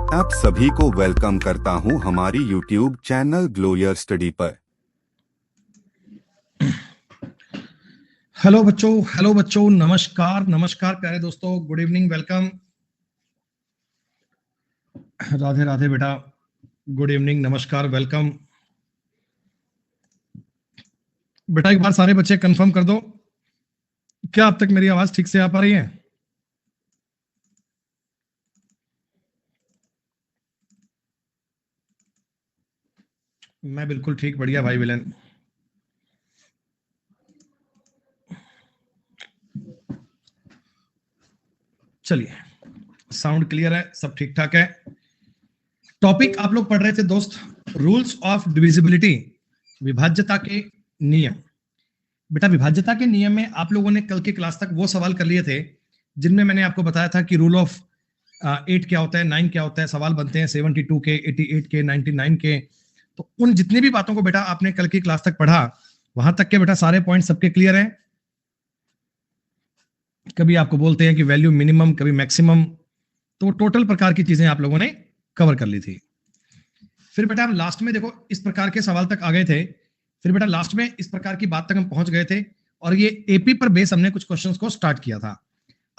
आप सभी को वेलकम करता हूं हमारी YouTube channel glow your study पर। हेलो बच्चों, नमस्कार नमस्कार प्यारे दोस्तों, good evening, welcome. Radhe Radhe बेटा, गुड इवनिंग, नमस्कार, वेलकम। बेटा एक बार सारे बच्चे कंफर्म कर दो, क्या अब तक मेरी आवाज ठीक से आ पा रही है? मैं बिल्कुल ठीक, बढ़िया भाई विलन। चलिए, साउंड क्लियर है, सब ठीक ठाक है। टॉपिक आप लोग पढ़ रहे थे दोस्त, रूल्स ऑफ डिविजिबिलिटी, विभाज्यता के नियम। बेटा विभाज्यता के नियम में आप लोगों ने कल की क्लास तक वो सवाल कर लिए थे जिनमें मैंने आपको बताया था कि रूल ऑफ 8 क्या होता है, 9 क्या होता है, सवाल बनते हैं 72 के, 88 के, 99 के। तो उन जितनी भी बातों को बेटा आपने कल की क्लास तक पढ़ा, वहां तक के बेटा सारे पॉइंट सबके क्लियर हैं? कभी आपको बोलते हैं कि वैल्यू मिनिमम, कभी मैक्सिमम, तो टोटल प्रकार की चीजें आप लोगों ने कवर कर ली थी। फिर बेटा हम लास्ट में देखो इस प्रकार के सवाल तक आ गए थे। फिर बेटा लास्ट में इस प्रकार की बात तक हम पहुंच गए थे और ये एपी पर बेस हमने कुछ क्वेश्चंस को स्टार्ट किया था।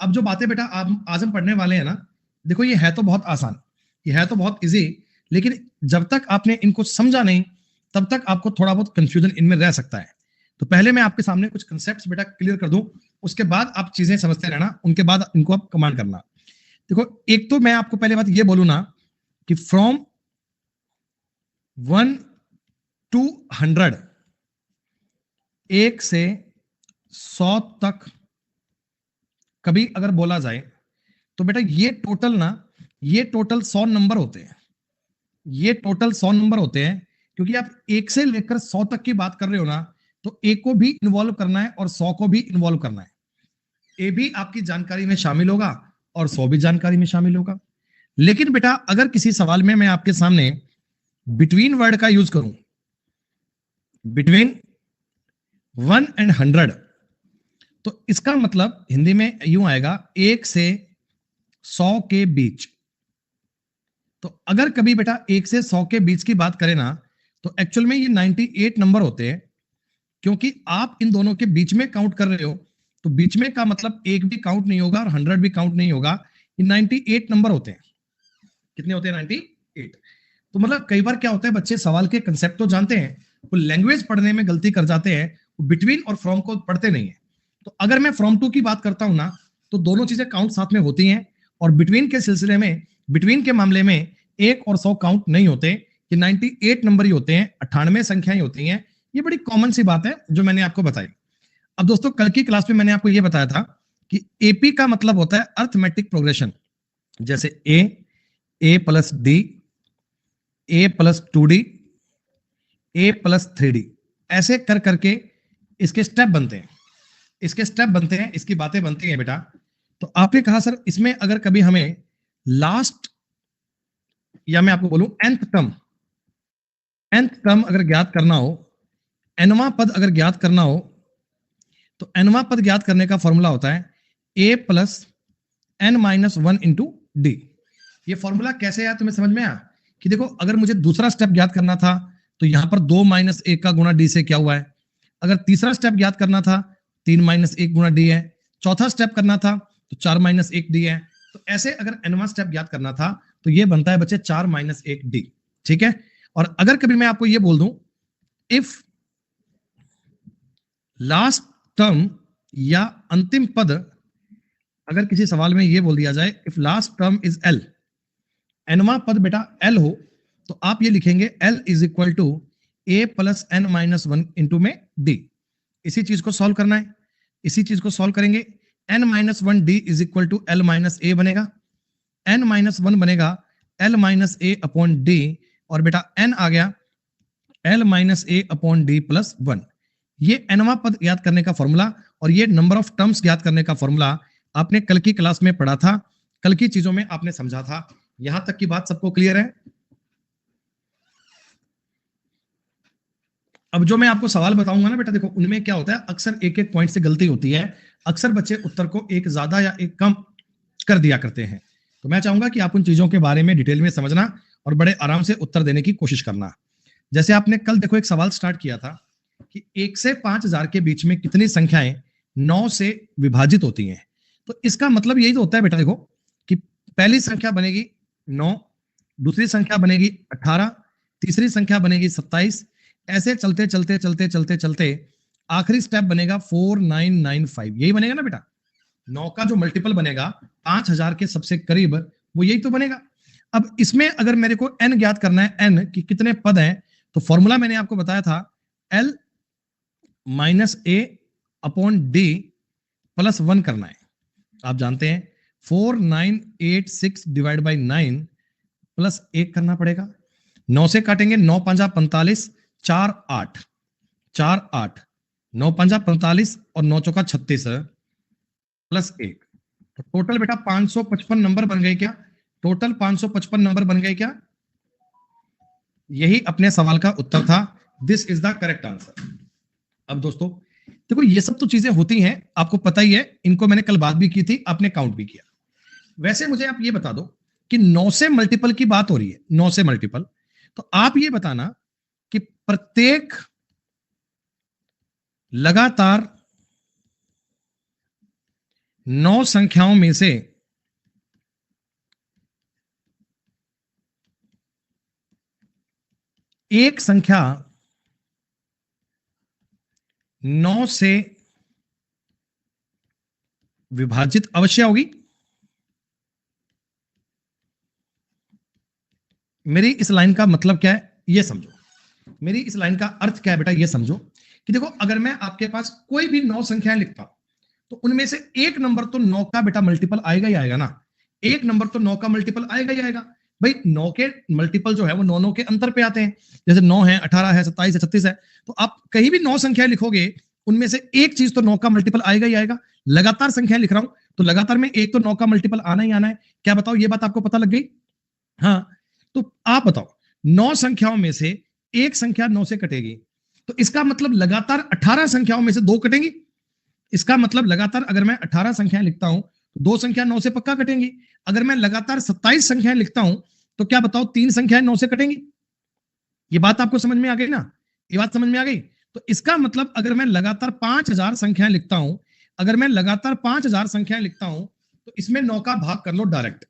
अब जो बातें बेटा आज हम पढ़ने वाले हैं ना, देखो ये है तो बहुत आसान, ये है तो बहुत इजी, लेकिन जब तक आपने इनको समझा नहीं तब तक आपको थोड़ा बहुत कंफ्यूजन इनमें रह सकता है। तो पहले मैं आपके सामने कुछ कंसेप्ट बेटा क्लियर कर दूं, उसके बाद आप चीजें समझते रहना, उनके बाद इनको आप कमांड करना। देखो एक तो मैं आपको पहले बात ये बोलूं ना कि फ्रॉम 1 to 100, 1 से 100 तक कभी अगर बोला जाए तो बेटा ये टोटल 100 नंबर होते हैं, ये टोटल 100 नंबर होते हैं। क्योंकि आप 1 से लेकर 100 तक की बात कर रहे हो ना, तो 1 को भी इन्वॉल्व करना है और 100 को भी इन्वॉल्व करना है। ए भी आपकी जानकारी में शामिल होगा और 100 भी जानकारी में शामिल होगा। लेकिन बेटा अगर किसी सवाल में मैं आपके सामने बिटवीन वर्ड का यूज करूं, बिटवीन 1 and 100, तो इसका मतलब हिंदी में यूं आएगा 1 से 100 के बीच। तो अगर कभी बेटा 1 से 100 के बीच की बात करें ना, तो एक्चुअल में ये 98 नंबर होते हैं। क्योंकि आप इन दोनों के बीच में काउंट कर रहे हो, तो बीच में का मतलब 1 भी काउंट नहीं होगा और 100 भी काउंट नहीं होगा। ये 98 नंबर होते हैं। कितने होते हैं? 98। तो मतलब कई बार क्या होता है, बच्चे सवाल के कंसेप्ट तो जानते हैं, वो लैंग्वेज पढ़ने में गलती कर जाते हैं, वो बिटवीन और फ्रॉम को पढ़ते नहीं है। तो अगर मैं फ्रॉम टू की बात करता हूं ना, तो दोनों चीजें काउंट साथ में होती हैं, और बिटवीन के सिलसिले में, बिटवीन के मामले में 1 और 100 काउंट नहीं होते, कि 98 नंबर ही होते हैं, 98 संख्याएं होती हैं। ये बड़ी कॉमन सी बात है जो मैंने आपको बताई। अब दोस्तों कल की क्लास में मैंने आपको यह बताया था कि एपी का मतलब होता है अर्थमेटिक प्रोग्रेशन। जैसे ए प्लस डी, ए प्लस 2D, ए प्लस 3D, ऐसे कर करके इसके स्टेप बनते हैं, इसके स्टेप बनते हैं, इसकी बातें बनती हैं बेटा। तो आपने कहा सर इसमें अगर कभी हमें लास्ट, या मैं आपको बोलूं nth टर्म अगर ज्ञात करना हो, nवां पद अगर ज्ञात करना हो, तो nवां पद ज्ञात करने का फॉर्मूला होता है a plus n-1 into D. ये फॉर्मूला कैसे आया तुम्हें समझ में आया? कि देखो अगर मुझे दूसरा स्टेप ज्ञात करना था तो यहां पर 2 - 1 का गुणा डी से क्या हुआ है। अगर तीसरा स्टेप ज्ञात करना था 3 - 1 गुणा डी है। चौथा स्टेप करना था तो 4 - 1 डी है। तो ऐसे अगर nवां स्टेप ज्ञात करना था तो ये बनता है बच्चे 4 - 1 डी। ठीक है। और अगर कभी मैं आपको ये बोल दूं, इफ लास्ट टर्म या अंतिम पद, अगर किसी सवाल में ये बोल दिया जाए if last term is l, nवां पद बेटा एल हो, तो आप ये लिखेंगे l is equal to a plus n-1 into में डी। इसी चीज को सॉल्व करना है, इसी चीज को सॉल्व करेंगे। n-1 d is equal to l minus a बनेगा, n-1 बनेगा l minus a upon d, और बेटा n आ गया l minus a upon d plus 1। ये nवां पद ज्ञात करने का फॉर्मूला और ये नंबर ऑफ टर्म्स ज्ञात करने का फॉर्मूला आपने कल की क्लास में पढ़ा था, कल की चीजों में आपने समझा था। यहां तक की बात सबको क्लियर है? अब जो मैं आपको सवाल बताऊंगा ना बेटा, देखो उनमें क्या होता है, अक्सर एक एक पॉइंट से गलती होती है। अक्सर बच्चे उत्तर को एक ज्यादा या एक कम कर दिया करते हैं। तो मैं चाहूंगा कि आप उन चीजों के बारे में डिटेल में समझना और बड़े आराम से उत्तर देने की कोशिश करना। जैसे आपने कल देखो एक सवाल स्टार्ट किया था कि 1 से 5000 के बीच में कितनी संख्याएं 9 से विभाजित होती हैं। तो इसका मतलब यही तो होता है बेटा, देखो कि पहली संख्या बनेगी 9, दूसरी संख्या बनेगी 18, तीसरी संख्या बनेगी 27, ऐसे चलते चलते चलते चलते चलते आखिरी स्टेप बनेगा 4995। यही बनेगा ना बेटा, 9 का जो मल्टीपल बनेगा 5000 के सबसे करीब, वो यही तो बनेगा। अब इसमें अगर मेरे को n ज्ञात करना है, n कि कितने पद हैं, तो फॉर्मूला मैंने आपको बताया था l minus a upon d plus 1 करना है। आप जानते हैं 4986 डिवाइड बाई 9 प्लस 1 करना पड़ेगा। 9 से काटेंगे, 9 पंजा 45, 4 8, 4 8, 9 पंजा 45 और 9 चौका 36 प्लस 1, तो टोटल बेटा 555 नंबर बन गए क्या? टोटल 555 नंबर बन गए क्या? यही अपने सवाल का उत्तर था। This is the correct answer. अब दोस्तों देखो, ये सब तो चीजें होती हैं, आपको पता ही है, इनको मैंने कल बात भी की थी, आपने काउंट भी किया। वैसे मुझे आप ये बता दो कि 9 से मल्टीपल की बात हो रही है, 9 से मल्टीपल, तो आप ये बताना कि प्रत्येक लगातार 9 संख्याओं में से एक संख्या 9 से विभाजित अवश्य होगी। मेरी इस लाइन का मतलब क्या है ये समझो, मेरी इस लाइन का अर्थ क्या है बेटा ये समझो कि देखो, अगर मैं आपके पास कोई भी 9 संख्याएं लिखता हूं तो उनमें से एक नंबर तो 9 का बेटा मल्टीपल आएगा ही आएगा ना, एक नंबर तो 9 का मल्टीपल आएगा ही आएगा। भाई 9 के मल्टीपल जो है वो 9 के अंतर पे आते हैं, जैसे 9 है, 18 है, 27 है, 36 है, तो आप कहीं भी 9 संख्याएं लिखोगे उनमें से एक चीज तो 9 का मल्टीपल आएगा ही आएगा। लगातार संख्याएं लिख रहा हूं तो लगातार में एक तो 9 का मल्टीपल आना ही आना है। क्या बताओ, ये बात आपको पता लग गई? हाँ, तो आप बताओ 9 संख्याओं में से एक संख्या 9 से कटेगी, तो इसका मतलब लगातार 18 संख्याओं में से 2 कटेंगी। इसका मतलब लगातार अगर मैं 18 संख्याएं लिखता हूं तो 2 संख्या 9 से पक्का कटेंगी। अगर मैं लगातार 27 संख्याएं लिखता हूं तो क्या बताओ 3 संख्याएं 9 से कटेंगी। ये बात आपको समझ में आ गई ना? ये बात समझ में आ गई? तो इसका मतलब अगर मैं लगातार 5000 संख्याएं लिखता हूं, अगर मैं लगातार 5000 संख्याएं लिखता हूं तो इसमें 9 का भाग कर लो डायरेक्ट,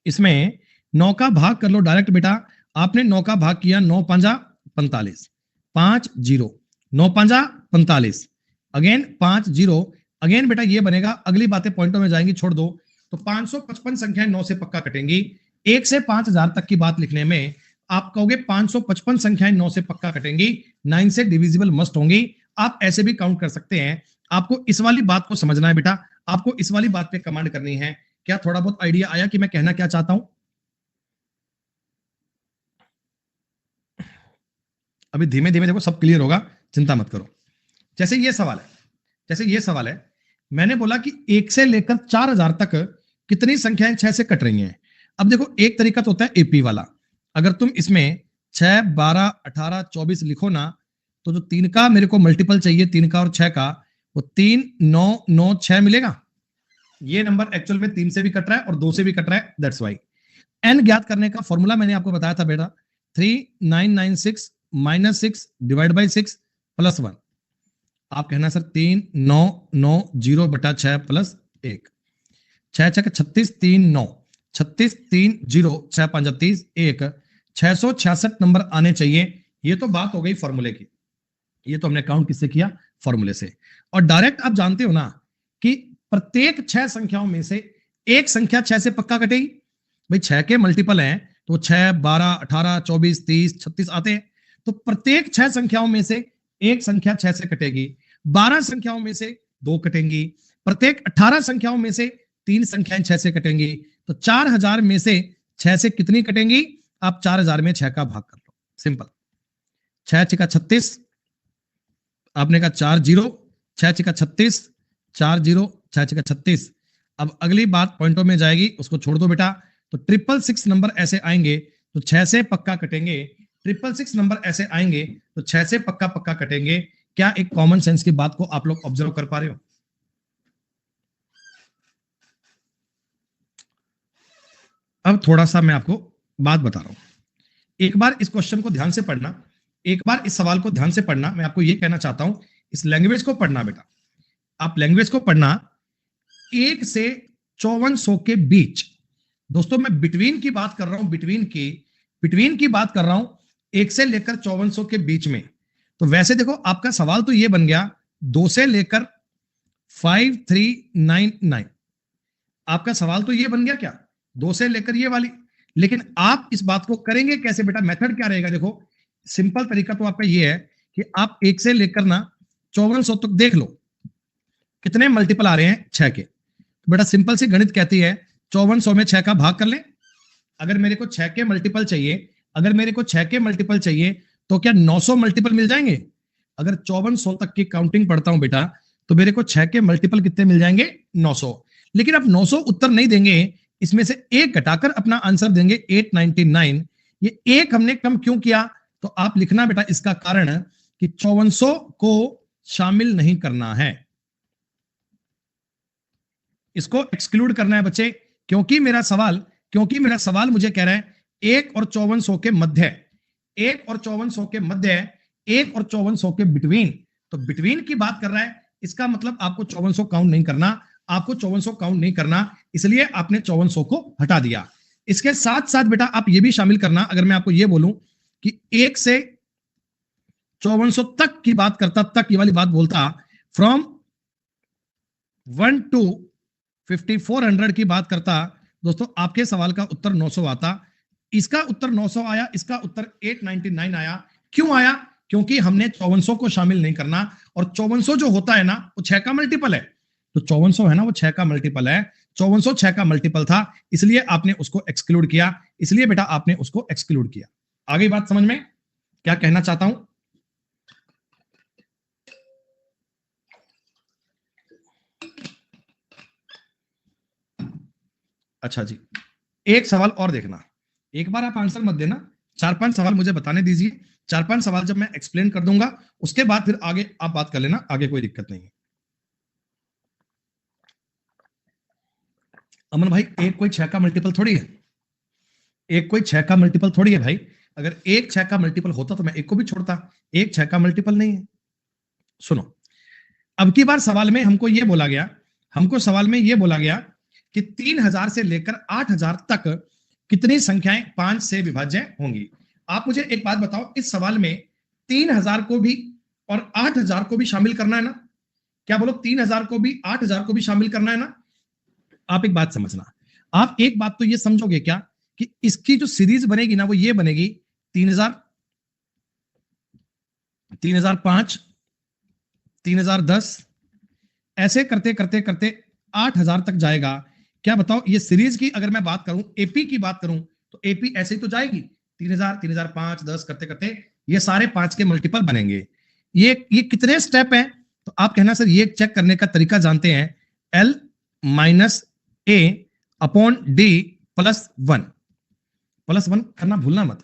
इसमें 9 का भाग कर लो डायरेक्ट बेटा। आपने 9 का भाग किया, 9 पंजा 45, 5 0, 9 पंजा 45, अगेन 5 0, अगेन बेटा ये बनेगा, अगली बातें पॉइंटों में जाएंगी, छोड़ दो। तो 555 संख्याएं 9 से पक्का कटेंगी। 1 से 5000 तक की बात लिखने में आप कहोगे 555 संख्याएं 9 से पक्का कटेंगी, 9 से डिविजिबल मस्ट होंगी। आप ऐसे भी काउंट कर सकते हैं। आपको इस वाली बात को समझना है बेटा, आपको इस वाली बात पे कमांड करनी है। क्या थोड़ा बहुत आइडिया आया कि मैं कहना क्या चाहता हूं? अभी धीमे धीमे देखो सब क्लियर होगा, चिंता मत करो। जैसे ये सवाल है, जैसे ये सवाल है, मैंने बोला कि 1 से लेकर 4000 तक कितनी संख्याएं 6 से कट रही हैं। अब देखो एक तरीका तो होता है एपी वाला, अगर तुम इसमें 6 12 18 24 लिखो ना, तो जो 3 का मेरे को मल्टीपल चाहिए, 3 का और 6 का, वो 3 9 9 6 मिलेगा। ये नंबर एक्चुअल में 3 से भी कट रहा है और 2 से भी कट रहा है, दैट्स वाई। एन ज्ञात करने का फॉर्मूला मैंने आपको बताया था बेटा, 3996 माइनस 6 डिवाइड बाई 6 प्लस 1। आप कहना सर 3 9 9 0 बटा 6 प्लस 1, 6 6 36 3 9 36 3 0 6 5 30 1, 666 नंबर आने चाहिए। ये तो बात हो गई फॉर्मूले की, ये तो हमने काउंट किससे किया? फॉर्मूले से। और डायरेक्ट आप जानते हो ना कि प्रत्येक 6 संख्याओं में से एक संख्या 6 से पक्का कटेगी। भाई 6 के मल्टीपल हैं तो 6 12 18 24 30 36 आते हैं, तो प्रत्येक 6 संख्याओं में से एक संख्या 6 से कटेगी। 12 संख्याओं में से 2 कटेंगी। प्रत्येक 18 संख्याओं में से 3 संख्याएं 6 से कटेंगी। तो 4000 में से 6 से कितनी कटेंगी? आप 4000 में 6 का भाग कर लो, सिंपल। 6 6 36, आपने कहा 4 0, 6 6 36, 4 0, 6 6 36। अब अगली बात पॉइंटों में जाएगी, उसको छोड़ दो बेटा। तो 666 नंबर ऐसे आएंगे तो 6 से पक्का कटेंगे, 666 नंबर ऐसे आएंगे तो 6 से पक्का पक्का कटेंगे। क्या एक कॉमन सेंस की बात को आप लोग ऑब्जर्व कर पा रहे हो? अब थोड़ा सा मैं आपको बात बता रहा हूं, एक बार इस क्वेश्चन को ध्यान से पढ़ना, एक बार इस सवाल को ध्यान से पढ़ना। मैं आपको ये कहना चाहता हूं, इस लैंग्वेज को पढ़ना बेटा, आप लैंग्वेज को पढ़ना। 1 से 5400 के बीच, दोस्तों मैं बिटवीन की बात कर रहा हूं, बिटवीन की बात कर रहा हूं, 1 से लेकर 5400 के बीच में। तो वैसे देखो आपका सवाल तो ये बन गया 2 से लेकर 5399, आपका सवाल तो ये बन गया क्या, 2 से लेकर ये वाली। लेकिन आप इस बात को करेंगे कैसे बेटा, मेथड क्या रहेगा, देखो सिंपल तरीका तो आपका ये है कि आप 1 से लेकर ना 5400 तक देख लो कितने मल्टीपल आ रहे हैं 6 के। तो बेटा सिंपल सी गणित कहती है 5400 में 6 का भाग कर ले। अगर मेरे को 6 के मल्टीपल चाहिए, अगर मेरे को 6 के मल्टीपल चाहिए तो क्या 900 मल्टीपल मिल जाएंगे। अगर 5400 तक की काउंटिंग पढ़ता हूं बेटा तो मेरे को 6 के मल्टीपल कितने मिल जाएंगे, 900। लेकिन आप 900 उत्तर नहीं देंगे, इसमें से एक घटाकर अपना आंसर देंगे 899। ये एक हमने कम क्यों किया, तो आप लिखना बेटा इसका कारण कि 5400 को शामिल नहीं करना है, इसको एक्सक्लूड करना है बच्चे। क्योंकि मेरा सवाल मुझे कह रहा है 1 और 5400 के मध्य, 1 और 5400 के मध्य, 1 और 5400 के बिटवीन। तो बिटवीन की बात कर रहा है, इसका मतलब आपको 5400 काउंट नहीं करना, आपको 5400 काउंट नहीं करना, इसलिए आपने 5400 को हटा दिया। इसके साथ साथ बेटा आप ये भी शामिल करना, अगर मैं आपको ये बोलूं कि 1 से 5400 तक की बात करता, तक ये वाली बात बोलता, फ्रॉम 1 to 5400 की बात करता, दोस्तों आपके सवाल का उत्तर 900 आता। इसका उत्तर 900 आया, इसका उत्तर 899 आया। क्यों आया, क्योंकि हमने 5400 को शामिल नहीं करना, और 5400 जो होता है ना वो 6 का मल्टीपल है। तो 5400 है ना वो 6 का मल्टीपल है, 5400 6 का मल्टीपल था, इसलिए आपने उसको एक्सक्लूड किया, इसलिए बेटा आपने उसको एक्सक्लूड किया। आगे बात समझ में क्या कहना चाहता हूं। अच्छा जी, एक सवाल और देखना, एक बार आप आंसर मत देना, 4-5 सवाल मुझे बताने दीजिए, 4-5 सवाल जब मैं एक्सप्लेन कर दूंगा उसके बाद फिर आगे आप बात कर लेना, आगे कोई दिक्कत नहीं है। अमन भाई एक कोई 6 का मल्टीपल थोड़ी है, एक कोई 6 का मल्टीपल थोड़ी है भाई। अगर एक 6 का मल्टीपल होता तो मैं एक को भी छोड़ता, एक 6 का मल्टीपल नहीं है। सुनो, अब की बार सवाल में हमको ये बोला गया, हमको सवाल में ये बोला गया कि 3000 से लेकर 8000 तक कितनी संख्याएं 5 से विभाज्य होंगी। आप मुझे एक बात बताओ, इस सवाल में 3000 को भी और 8000 को भी शामिल करना है ना, क्या बोलो 3000 को भी 8000 को भी शामिल करना है ना। आप एक बात समझना, आप एक बात तो ये समझोगे क्या कि इसकी जो सीरीज बनेगी ना वो ये बनेगी 3000, 3005, 3010, ऐसे करते करते करते 8000 तक जाएगा। क्या बताओ ये सीरीज की अगर मैं बात करूं, एपी की बात करूं, तो एपी ऐसे ही तो जाएगी 3000, 3005, 10 करते करते ये सारे 5 के मल्टीपल बनेंगे। ये कितने स्टेप हैं, तो आप कहना सर ये चेक करने का तरीका जानते हैं, L minus A upon D plus 1 करना भूलना मत।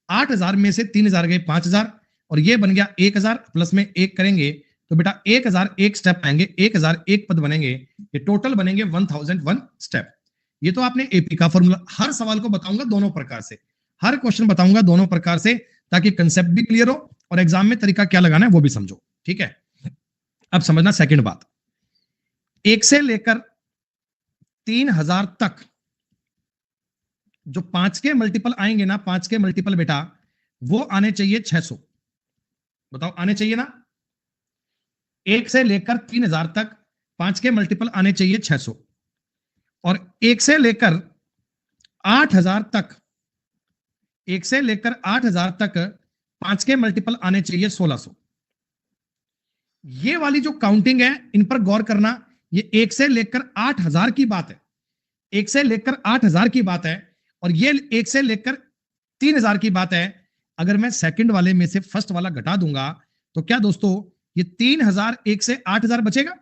8000 में से 3000 गए 5000 और ये बन गया 1000, प्लस में 1 करेंगे तो बेटा 1000 एक स्टेप आएंगे, 1000 एक पद बनेंगे, ये टोटल बनेंगे 1001 स्टेप। ये तो आपने एपी का फॉर्मूला, हर सवाल को बताऊंगा दोनों प्रकार से, हर क्वेश्चन बताऊंगा दोनों प्रकार से, ताकि कंसेप्ट भी क्लियर हो और एग्जाम में तरीका क्या लगाना है वो भी समझो, ठीक है। अब समझना सेकंड बात, 1 से लेकर 3000 तक जो 5 के मल्टीपल आएंगे ना, 5 के मल्टीपल बेटा वो आने चाहिए 600, बताओ आने चाहिए ना। 1 से लेकर 3000 तक 5 के मल्टीपल आने चाहिए 600, और 1 से लेकर 8000 तक, 1 से लेकर 8000 तक 5 के मल्टीपल आने चाहिए 1600। ये वाली जो काउंटिंग है इन पर गौर करना, ये 1 से लेकर 8000 की बात है, 1 से लेकर 8000 की बात है, और ये 1 से लेकर 3000 की बात है। अगर मैं सेकंड वाले में से फर्स्ट वाला घटा दूंगा तो क्या दोस्तों ये 3000 1 से 8000 बचेगा,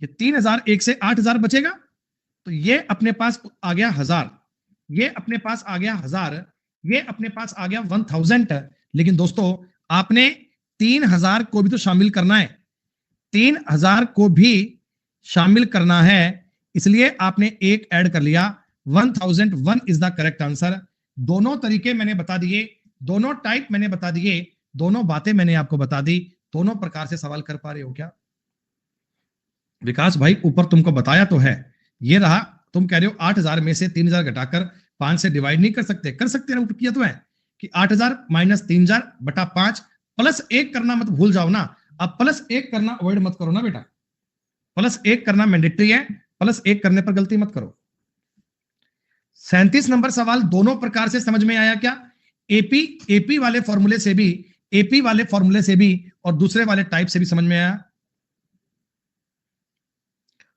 ये 3000 1 से 8000 बचेगा, तो ये अपने पास आ गया 1000, ये अपने पास आ गया 1000, ये अपने पास आ गया 1000। लेकिन दोस्तों आपने 3000 को भी तो शामिल करना है, 3000 को भी शामिल करना है, इसलिए आपने एक ऐड कर लिया, 1001 इज द करेक्ट आंसर। दोनों तरीके मैंने बता दिए, दोनों टाइप मैंने बता दिए, दोनों बातें मैंने आपको बता दी। दोनों प्रकार से सवाल कर पा रहे हो क्या विकास भाई? ऊपर तुमको बताया तो है, ये रहा। तुम कह रहे हो 8000 में से 3000 घटाकर 5 से डिवाइड नहीं कर सकते? कर सकते हैं, किया तो है कि 8000 माइनस 3000 बटा 5 प्लस 1 करना मत भूल जाओ ना। अब प्लस 1 करना अवॉइड मत करो ना बेटा, प्लस 1 करना मैंडेटरी है, प्लस 1 करने पर गलती मत करो। 37 नंबर सवाल दोनों प्रकार से समझ में आया क्या? एपी वाले फॉर्मूले से भी, एपी वाले फॉर्मूले से भी और दूसरे वाले टाइप से भी समझ में आया।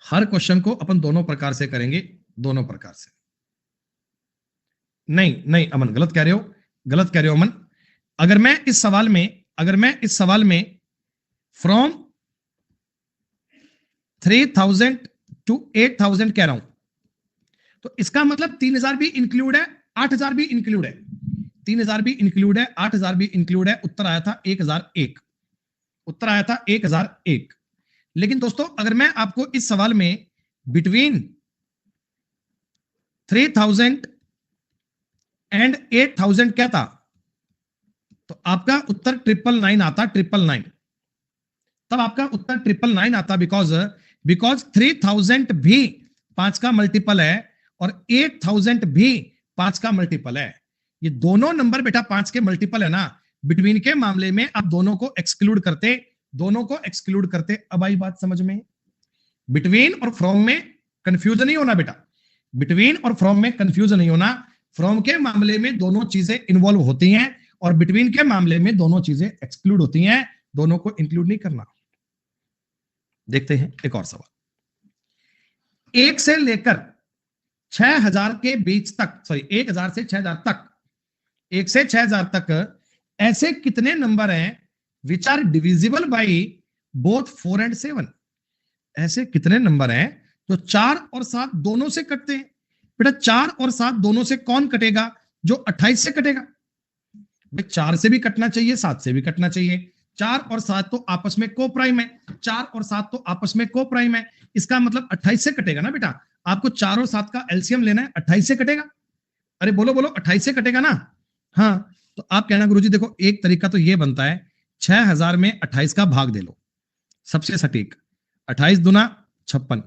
हर क्वेश्चन को अपन दोनों प्रकार से करेंगे, दोनों प्रकार से। नहीं नहीं अमन, गलत कह रहे हो, गलत कह रहे हो अमन। अगर मैं इस सवाल में फ्रॉम 3000 टू 8000 कह रहा हूं, तो इसका मतलब 3000 भी इंक्लूड है, 8000 भी इंक्लूड है। 3000 भी इंक्लूड है, 8000 भी इंक्लूड है। उत्तर आया था 1001, उत्तर आया था 1001। लेकिन दोस्तों अगर मैं आपको इस सवाल में बिटवीन 3000 एंड 8000 कहता, तो आपका उत्तर 999 आता, 999। तब आपका उत्तर 999 आता, बिकॉज 3000 भी 5 का मल्टीपल है और 8000 भी 5 का मल्टीपल है। ये दोनों नंबर बेटा 5 के मल्टीपल है ना। बिटवीन के मामले में आप दोनों को एक्सक्लूड करते, दोनों को एक्सक्लूड करते। अब आई बात समझ में? बिटवीन और फ्रॉम में कंफ्यूजन नहीं होना बेटा, बिटवीन और फ्रॉम में कंफ्यूजन नहीं होना। फ्रॉम के मामले में दोनों चीजें इन्वॉल्व होती हैं और बिटवीन के मामले में दोनों चीजें एक्सक्लूड होती हैं, दोनों को इंक्लूड नहीं करना। देखते हैं एक और सवाल। 1 से लेकर 6000 के बीच तक, सॉरी 1000 से 6000 तक, 1 से 6000 तक ऐसे कितने नंबर हैं which are divisible by both 4 and 7? ऐसे कितने नंबर हैं जो 4 और 7 दोनों से कटते हैं? बेटा 4 और 7 दोनों से कौन कटेगा? जो 28 से कटेगा। भाई 4 से भी कटना चाहिए, 7 से भी कटना चाहिए। 4 और 7 तो आपस में को प्राइम है, 4 और 7 तो आपस में को प्राइम है। इसका मतलब 28 से कटेगा ना बेटा। आपको 4 और 7 का एलसीएम लेना है, 28 से कटेगा। अरे बोलो बोलो, 28 से कटेगा ना? हाँ, तो आप कहना गुरुजी देखो एक तरीका तो ये बनता है 6000 में 28 का भाग दे लो, सबसे सटीक। 28 दूना 56,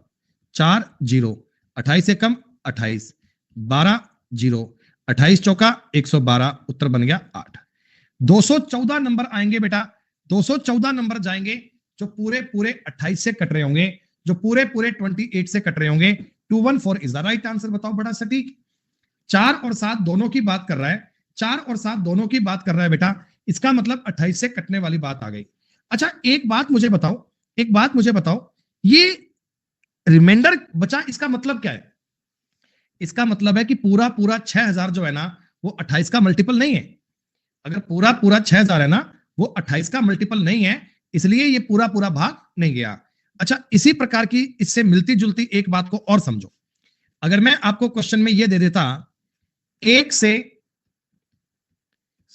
4 0, 28 से कम 28, 12 0, 28 चौका 112, उत्तर बन गया 8। 214 नंबर आएंगे बेटा, 214 नंबर जाएंगे जो पूरे पूरे 28 से कट रहे होंगे, जो पूरे पूरे 28 से कट रहे होंगे। 214 इज द राइट आंसर। बताओ बड़ा सटीक। 4 और 7 दोनों की बात कर रहा है, 4 और 7 दोनों की बात कर रहा है बेटा। इसका मतलब 28 से कटने वाली बात आ गई। अच्छा एक बात मुझे बताओ, एक बात मुझे बताओ, ये रिमाइंडर बचा, इसका मतलब क्या है? इसका मतलब है कि पूरा पूरा 6000 जो है ना वो 28 का मल्टीपल नहीं है। अगर पूरा पूरा 6000 है ना वो 28 का मल्टीपल नहीं है, इसलिए ये पूरा पूरा भाग नहीं गया। अच्छा इसी प्रकार की इससे मिलती जुलती एक बात को और समझो। अगर मैं आपको क्वेश्चन में ये दे देता 1 से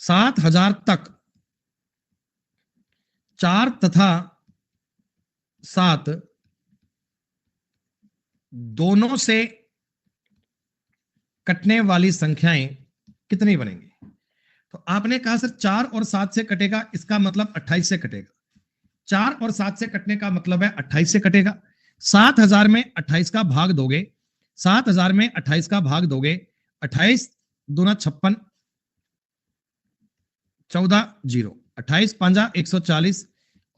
7000 तक 4 तथा 7 दोनों से कटने वाली संख्याएं कितनी बनेंगी? तो आपने कहा सर 4 और 7 से कटेगा, इसका मतलब 28 से कटेगा। 4 और 7 से कटने का मतलब है 28 से कटेगा। 7000 में 28 का भाग दोगे, 7000 में 28 का भाग दोगे, 28 दूना 56, 14 0, 28 5 140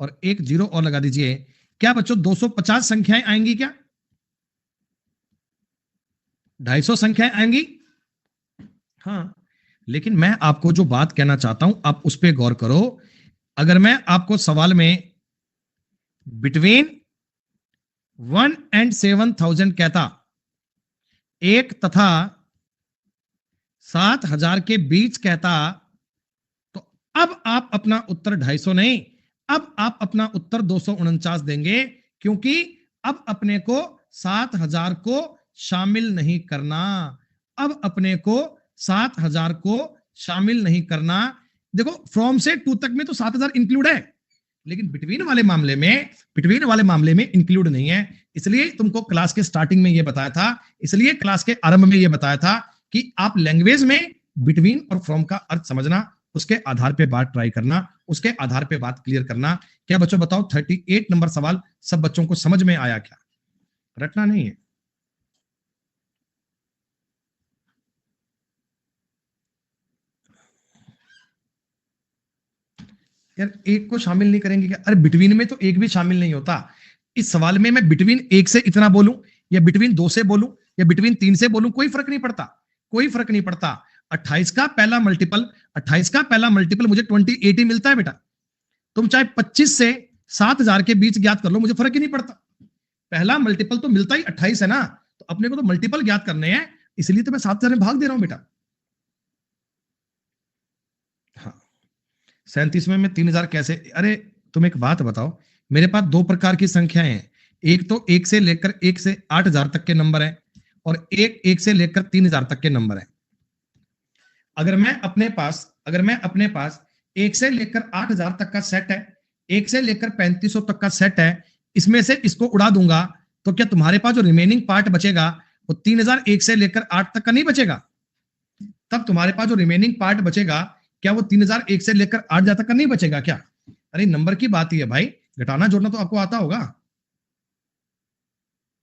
और एक 0 और लगा दीजिए। क्या बच्चों 250 संख्याएं आएंगी क्या? 250 संख्याएं आएंगी? हाँ, लेकिन मैं आपको जो बात कहना चाहता हूं आप उस पर गौर करो। अगर मैं आपको सवाल में बिटवीन 1 एंड 7000 कहता, 1 तथा 7000 के बीच कहता, तो अब आप अपना उत्तर 250 नहीं, अब आप अपना उत्तर 249 देंगे, क्योंकि अब अपने को 7000 को शामिल नहीं करना। अब अपने को 7000 को शामिल नहीं करना। देखो फ्रॉम से 2 तक में तो 7000 इंक्लूड है, लेकिन बिटवीन वाले मामले में इंक्लूड नहीं है। इसलिए तुमको क्लास के स्टार्टिंग में ये बताया था, इसलिए क्लास के आरंभ में ये बताया था कि आप लैंग्वेज में बिटवीन और फ्रॉम का अर्थ समझना, उसके आधार पे बात ट्राई करना, उसके आधार पे बात क्लियर करना। क्या बच्चों बताओ 38 नंबर सवाल सब बच्चों को समझ में आया क्या? रटना नहीं है। यार एक को शामिल नहीं करेंगे क्या? अरे बिटवीन में तो एक भी शामिल नहीं होता। इस सवाल में मैं बिटवीन एक से इतना बोलूं या बिटवीन दो से बोलूं या बिटवीन तीन से बोलूं, कोई फर्क नहीं पड़ता, कोई फर्क नहीं पड़ता। 28 का पहला मल्टीपल, 28 का पहला मल्टीपल मुझे 28 ही मिलता है बेटा। तुम चाहे 25 से 7000 के बीच ज्ञात कर लो, मुझे फर्क ही नहीं पड़ता। पहला मल्टीपल तो मिलता ही 28 है ना, तो अपने को तो मल्टीपल ज्ञात करने हैं, इसलिए तो मैं 7000 में भाग दे रहा हूं बेटा। हाँ 37 में मैं 3000 कैसे? अरे तुम एक बात बताओ, मेरे पास दो प्रकार की संख्याएं हैं, एक तो एक से लेकर 1 से 8000 तक के नंबर है और एक से लेकर 3000 तक के नंबर है। अगर मैं अपने पास 1 से लेकर 8000 तक का सेट है, 1 से लेकर 3500 तक का सेट है, इसमें से इसको उड़ा दूंगा तो क्या तुम्हारे पास जो रिमेनिंग पार्ट बचेगा वो 3001 से लेकर 8 तक का नहीं बचेगा? तब तुम्हारे पास जो रिमेनिंग पार्ट बचेगा क्या वो 3001 से लेकर 8000 तक का नहीं बचेगा क्या? अरे नंबर की बात ही है भाई, घटाना जोड़ना तो आपको आता होगा।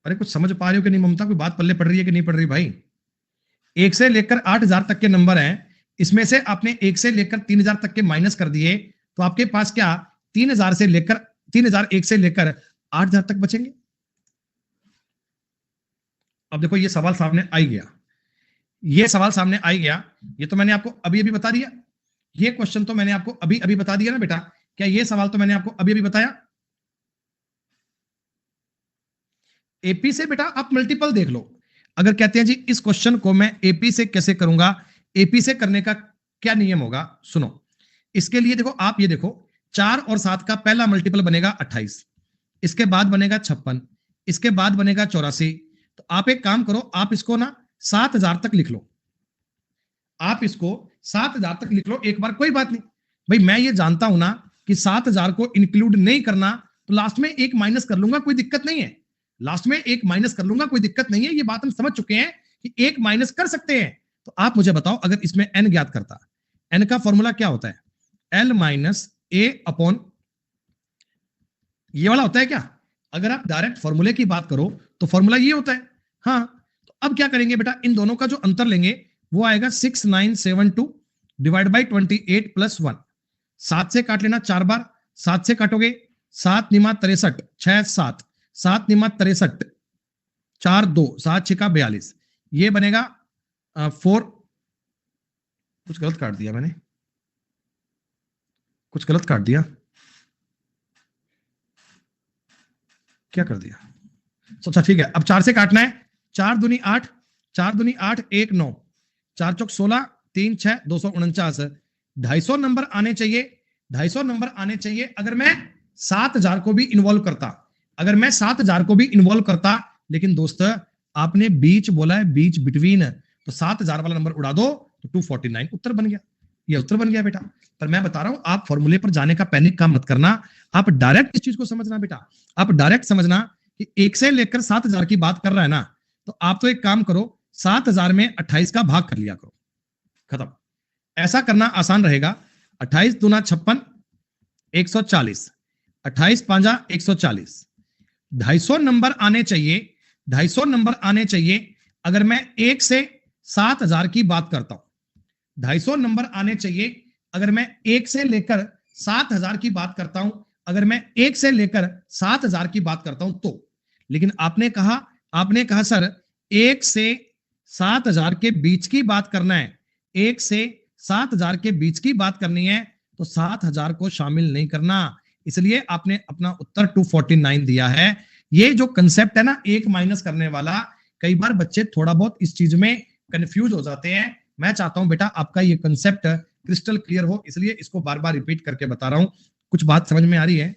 अरे कुछ समझ पा रहे हो कि नहीं ममता? कोई बात पल्ले पड़ रही है कि नहीं पड़ रही भाई? 1 से लेकर 8000 तक के नंबर हैं, इसमें से आपने 1 से लेकर 3000 तक के माइनस कर दिए, तो आपके पास क्या 3001 से लेकर 8000 तक बचेंगे। अब देखो ये सवाल सामने आ गया, ये सवाल सामने आ गया, ये तो मैंने आपको अभी अभी बता दिया, ये क्वेश्चन तो मैंने आपको अभी अभी बता दिया ना बेटा। क्या ये सवाल तो मैंने आपको अभी अभी बताया? एपी से बेटा आप मल्टीपल देख लो। अगर कहते हैं जी इस क्वेश्चन को मैं एपी से कैसे करूंगा, एपी से करने का क्या नियम होगा, सुनो। इसके लिए देखो, आप ये देखो 4 और 7 का पहला मल्टीपल बनेगा 28, इसके बाद बनेगा 56, इसके बाद बनेगा 84। तो आप एक काम करो, आप इसको ना 7000 तक लिख लो, आप इसको 7000 तक लिख लो एक बार, कोई बात नहीं भाई। मैं ये जानता हूं ना कि 7000 को इंक्लूड नहीं करना, तो लास्ट में एक माइनस कर लूंगा, कोई दिक्कत नहीं है, लास्ट में एक माइनस कर लूंगा, कोई दिक्कत नहीं है। ये बात हम समझ चुके हैं कि एक माइनस कर सकते हैं। तो आप मुझे बताओ, अगर इसमें एन ज्ञात करता, एन का फॉर्मूला क्या होता है? एल माइनस ए अपॉन ये वाला होता है क्या? अगर आप डायरेक्ट फॉर्मूले की बात करो तो फॉर्मूला ये होता है। हाँ तो अब क्या करेंगे बेटा, इन दोनों का जो अंतर लेंगे वो आएगा 6972 डिवाइड बाई 28 प्लस 1। 7 से काट लेना 4 बार, 7 से काटोगे 7 निमा 63, 6 7, 7 निमा 63, 4 2, 7 6 का 42, ये बनेगा 4। कुछ गलत काट दिया मैंने, कुछ गलत काट दिया, क्या कर दिया? अच्छा ठीक है, अब 4 से काटना है, 4 दूनी 8, 4 दूनी 8, 1 9, 4 चौक 16, 3 6, 249। 250 नंबर आने चाहिए, 250 नंबर आने चाहिए अगर मैं 7000 को भी इन्वॉल्व करता, अगर मैं 7000 को भी इन्वॉल्व करता। लेकिन दोस्त आपने बीच बोला है, बीच बिटवीन, तो 7000 वाला नंबर उड़ा दो तो 249 उत्तर बन गया, ये उत्तर बन गया बेटा। पर मैं बता रहा हूं, आप फॉर्मूले पर जाने का पैनिक काम मत करना, आप डायरेक्ट इस चीज को समझना बेटा, आप डायरेक्ट समझना कि 1 से लेकर 7000 की बात कर रहा है ना, तो आप तो एक काम करो 7000 में 28 का भाग कर लिया करो, खत्म। ऐसा करना आसान रहेगा। 28 दूना 56, 140, 28 पांजा 140। 250 नंबर आने चाहिए, 250 नंबर आने चाहिए अगर मैं 1 से 7000 की बात करता हूं, 250 नंबर आने चाहिए अगर मैं 1 से लेकर 7000 की बात करता हूं, अगर मैं 1 से लेकर 7000 की बात करता हूं तो। लेकिन आपने कहा सर 1 से 7000 के बीच की बात करना है, 1 से 7000 के बीच की बात करनी है, तो 7000 को शामिल नहीं करना, इसलिए आपने अपना उत्तर 249 दिया है। ये जो कंसेप्ट है ना एक माइनस करने वाला, कई बार बच्चे थोड़ा बहुत इस चीज में कंफ्यूज हो जाते हैं। मैं चाहता हूं बेटा आपका ये कंसेप्ट क्रिस्टल क्लियर हो, इसलिए इसको बार बार रिपीट करके बता रहा हूं। कुछ बात समझ में आ रही है?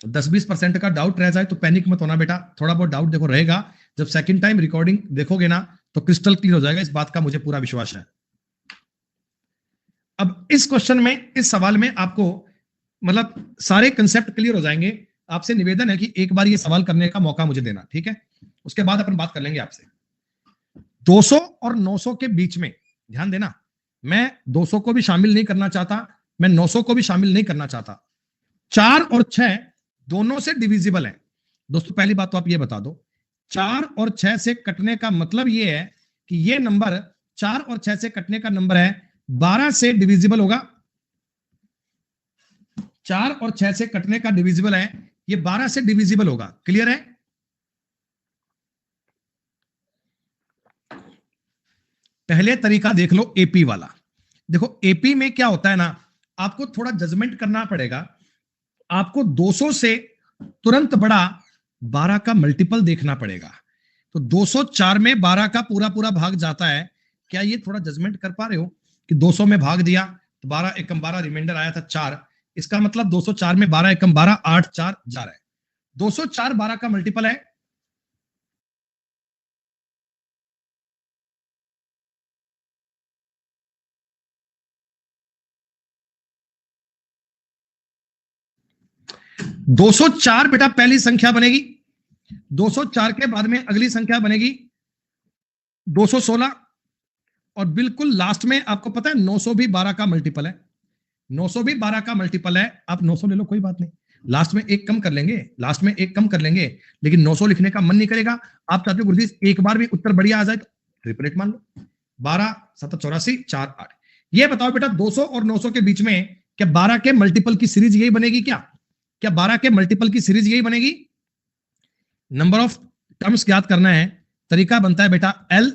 10-20% का डाउट रह जाए तो पैनिक मत होना बेटा, थोड़ा बहुत डाउट देखो रहेगा, जब सेकंड टाइम रिकॉर्डिंग देखोगे ना तो क्रिस्टल क्लियर हो जाएगा, इस बात का मुझे पूरा विश्वास है। अब इस क्वेश्चन में, इस सवाल में आपको मतलब सारे कंसेप्ट क्लियर हो जाएंगे। आपसे निवेदन है कि एक बार ये सवाल करने का मौका मुझे देना, ठीक है? उसके बाद अपन बात कर लेंगे आपसे। 200 और 900 के बीच में ध्यान देना, मैं 200 को भी शामिल नहीं करना चाहता, मैं 900 को भी शामिल नहीं करना चाहता। 4 और 6 दोनों से डिविजिबल है। दोस्तों पहली बात तो आप ये बता दो, 4 और 6 से कटने का मतलब ये है कि ये नंबर 4 और 6 से कटने का नंबर है 12 से डिविजिबल होगा। 4 और 6 से कटने का डिविजिबल है, ये 12 से डिविजिबल होगा। क्लियर है? पहले तरीका देख लो एपी वाला। देखो एपी में क्या होता है ना, आपको थोड़ा जजमेंट करना पड़ेगा। आपको 200 से तुरंत बड़ा 12 का मल्टीपल देखना पड़ेगा। तो 204 में 12 का पूरा पूरा भाग जाता है। क्या ये थोड़ा जजमेंट कर पा रहे हो कि 200 में भाग दिया तो 12 एकम 12, रिमाइंडर आया था 4। इसका मतलब 204 में 12 एकम 12, 8 4 जा रहा है। 204 12 का मल्टीपल है। दो सौ चार बेटा पहली संख्या बनेगी, 204 के बाद में अगली संख्या बनेगी 216, और बिल्कुल लास्ट में आपको पता है 900 भी 12 का मल्टीपल है। 900 भी 12 का मल्टीपल है। आप 900 ले लो, कोई बात नहीं, लास्ट में एक कम कर लेंगे, लास्ट में एक कम कर लेंगे, लेकिन 900 लिखने का मन नहीं करेगा। आप चाहते हो गुरुजी एक बार भी उत्तर बढ़िया आ जाए तो ट्रिपलेट मान लो, 12 7 84 4 8। ये बताओ बेटा 200 और 900 के बीच में क्या 12 के मल्टीपल की सीरीज यही बनेगी? क्या 12 के मल्टीपल की सीरीज यही बनेगी? नंबर ऑफ टर्म्स ज्ञात करना है, तरीका बनता है बेटा L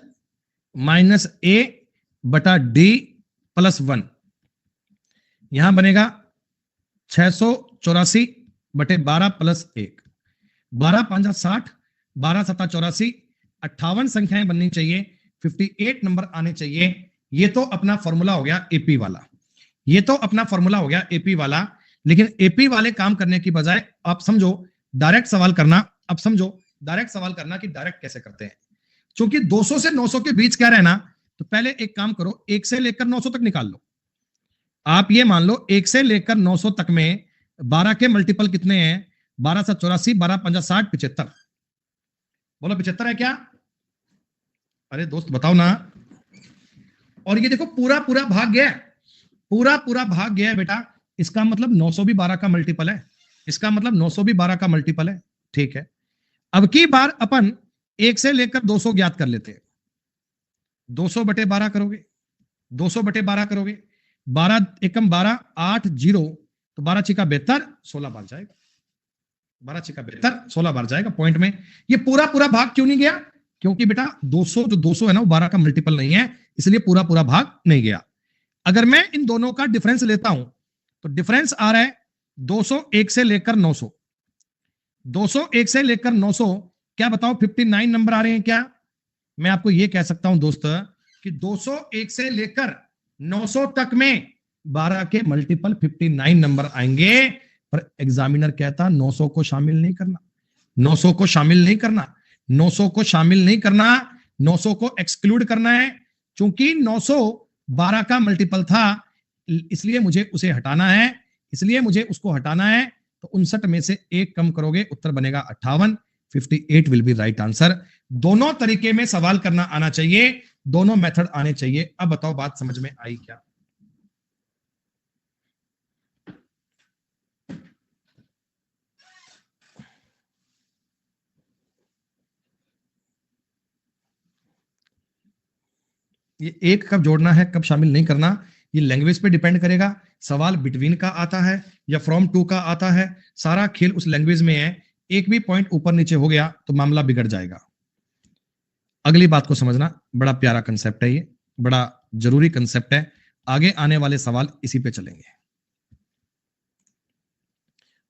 माइनस ए बटा डी प्लस 1। यहां बनेगा 684 बटे 12 प्लस 1, 12 5 60, 12 7 84, 58 संख्याएं बननी चाहिए, 58 नंबर आने चाहिए। ये तो अपना फॉर्मूला हो गया एपी वाला, ये तो अपना फॉर्मूला हो गया एपी वाला। लेकिन एपी वाले काम करने की बजाय आप समझो डायरेक्ट सवाल करना। अब समझो डायरेक्ट सवाल करना कि डायरेक्ट कैसे करते हैं। क्योंकि 200 से 900 के बीच क्या रहना, तो पहले एक काम करो, 1 से लेकर 900 तक निकाल लो। आप ये मान लो 1 से लेकर 900 तक में 12 के मल्टीपल कितने हैं? 12 7 84, 12 5 60, 75। बोलो 75 है क्या? अरे दोस्त बताओ ना। और ये देखो पूरा पूरा भाग गया, पूरा पूरा भाग गया है बेटा। इसका मतलब 900 भी 12 का मल्टीपल है, इसका मतलब 900 भी 12 का मल्टीपल है। ठीक है, अब की बार अपन 1 से लेकर 200 ज्ञात कर लेते हैं। 200 बटे 12 करोगे, 200 बटे 12 करोगे, 12 एकम 12, 8 0, तो 12 छिका 72, 16 बार जाएगा, 12 छिका 72, 16 बार जाएगा पॉइंट में। ये पूरा पूरा भाग क्यों नहीं गया? क्योंकि बेटा 200 जो 200 है ना वो 12 का मल्टीपल नहीं है, इसलिए पूरा पूरा भाग नहीं गया। अगर मैं इन दोनों का डिफरेंस लेता हूं तो डिफरेंस आ रहा है 200 1 से लेकर 900, 200 1 से लेकर 900। क्या बताओ 59 नंबर आ रहे हैं क्या? मैं आपको यह कह सकता हूं दोस्त कि 200 1 से लेकर 900 तक में 12 के मल्टीपल 59 नंबर आएंगे। पर एग्जामिनर कहता 900 को शामिल नहीं करना, 900 को शामिल नहीं करना, 900 को शामिल नहीं करना, 900 को एक्सक्लूड करना है। क्योंकि 900 12 का मल्टीपल था, इसलिए मुझे उसे हटाना है, इसलिए मुझे उसको हटाना है। तो 59 में से एक कम करोगे, उत्तर बनेगा 58। 58 विल बी राइट आंसर। दोनों तरीके में सवाल करना आना चाहिए, दोनों मेथड आने चाहिए। अब बताओ बात समझ में आई क्या? ये एक कब जोड़ना है कब शामिल नहीं करना, ये लैंग्वेज पे डिपेंड करेगा। सवाल बिटवीन का आता है या फ्रॉम टू का आता है, सारा खेल उस लैंग्वेज में है। एक भी पॉइंट ऊपर नीचे हो गया तो मामला बिगड़ जाएगा। अगली बात को समझना, बड़ा प्यारा कंसेप्ट है ये, बड़ा जरूरी कंसेप्ट है। आगे आने वाले सवाल इसी पे चलेंगे।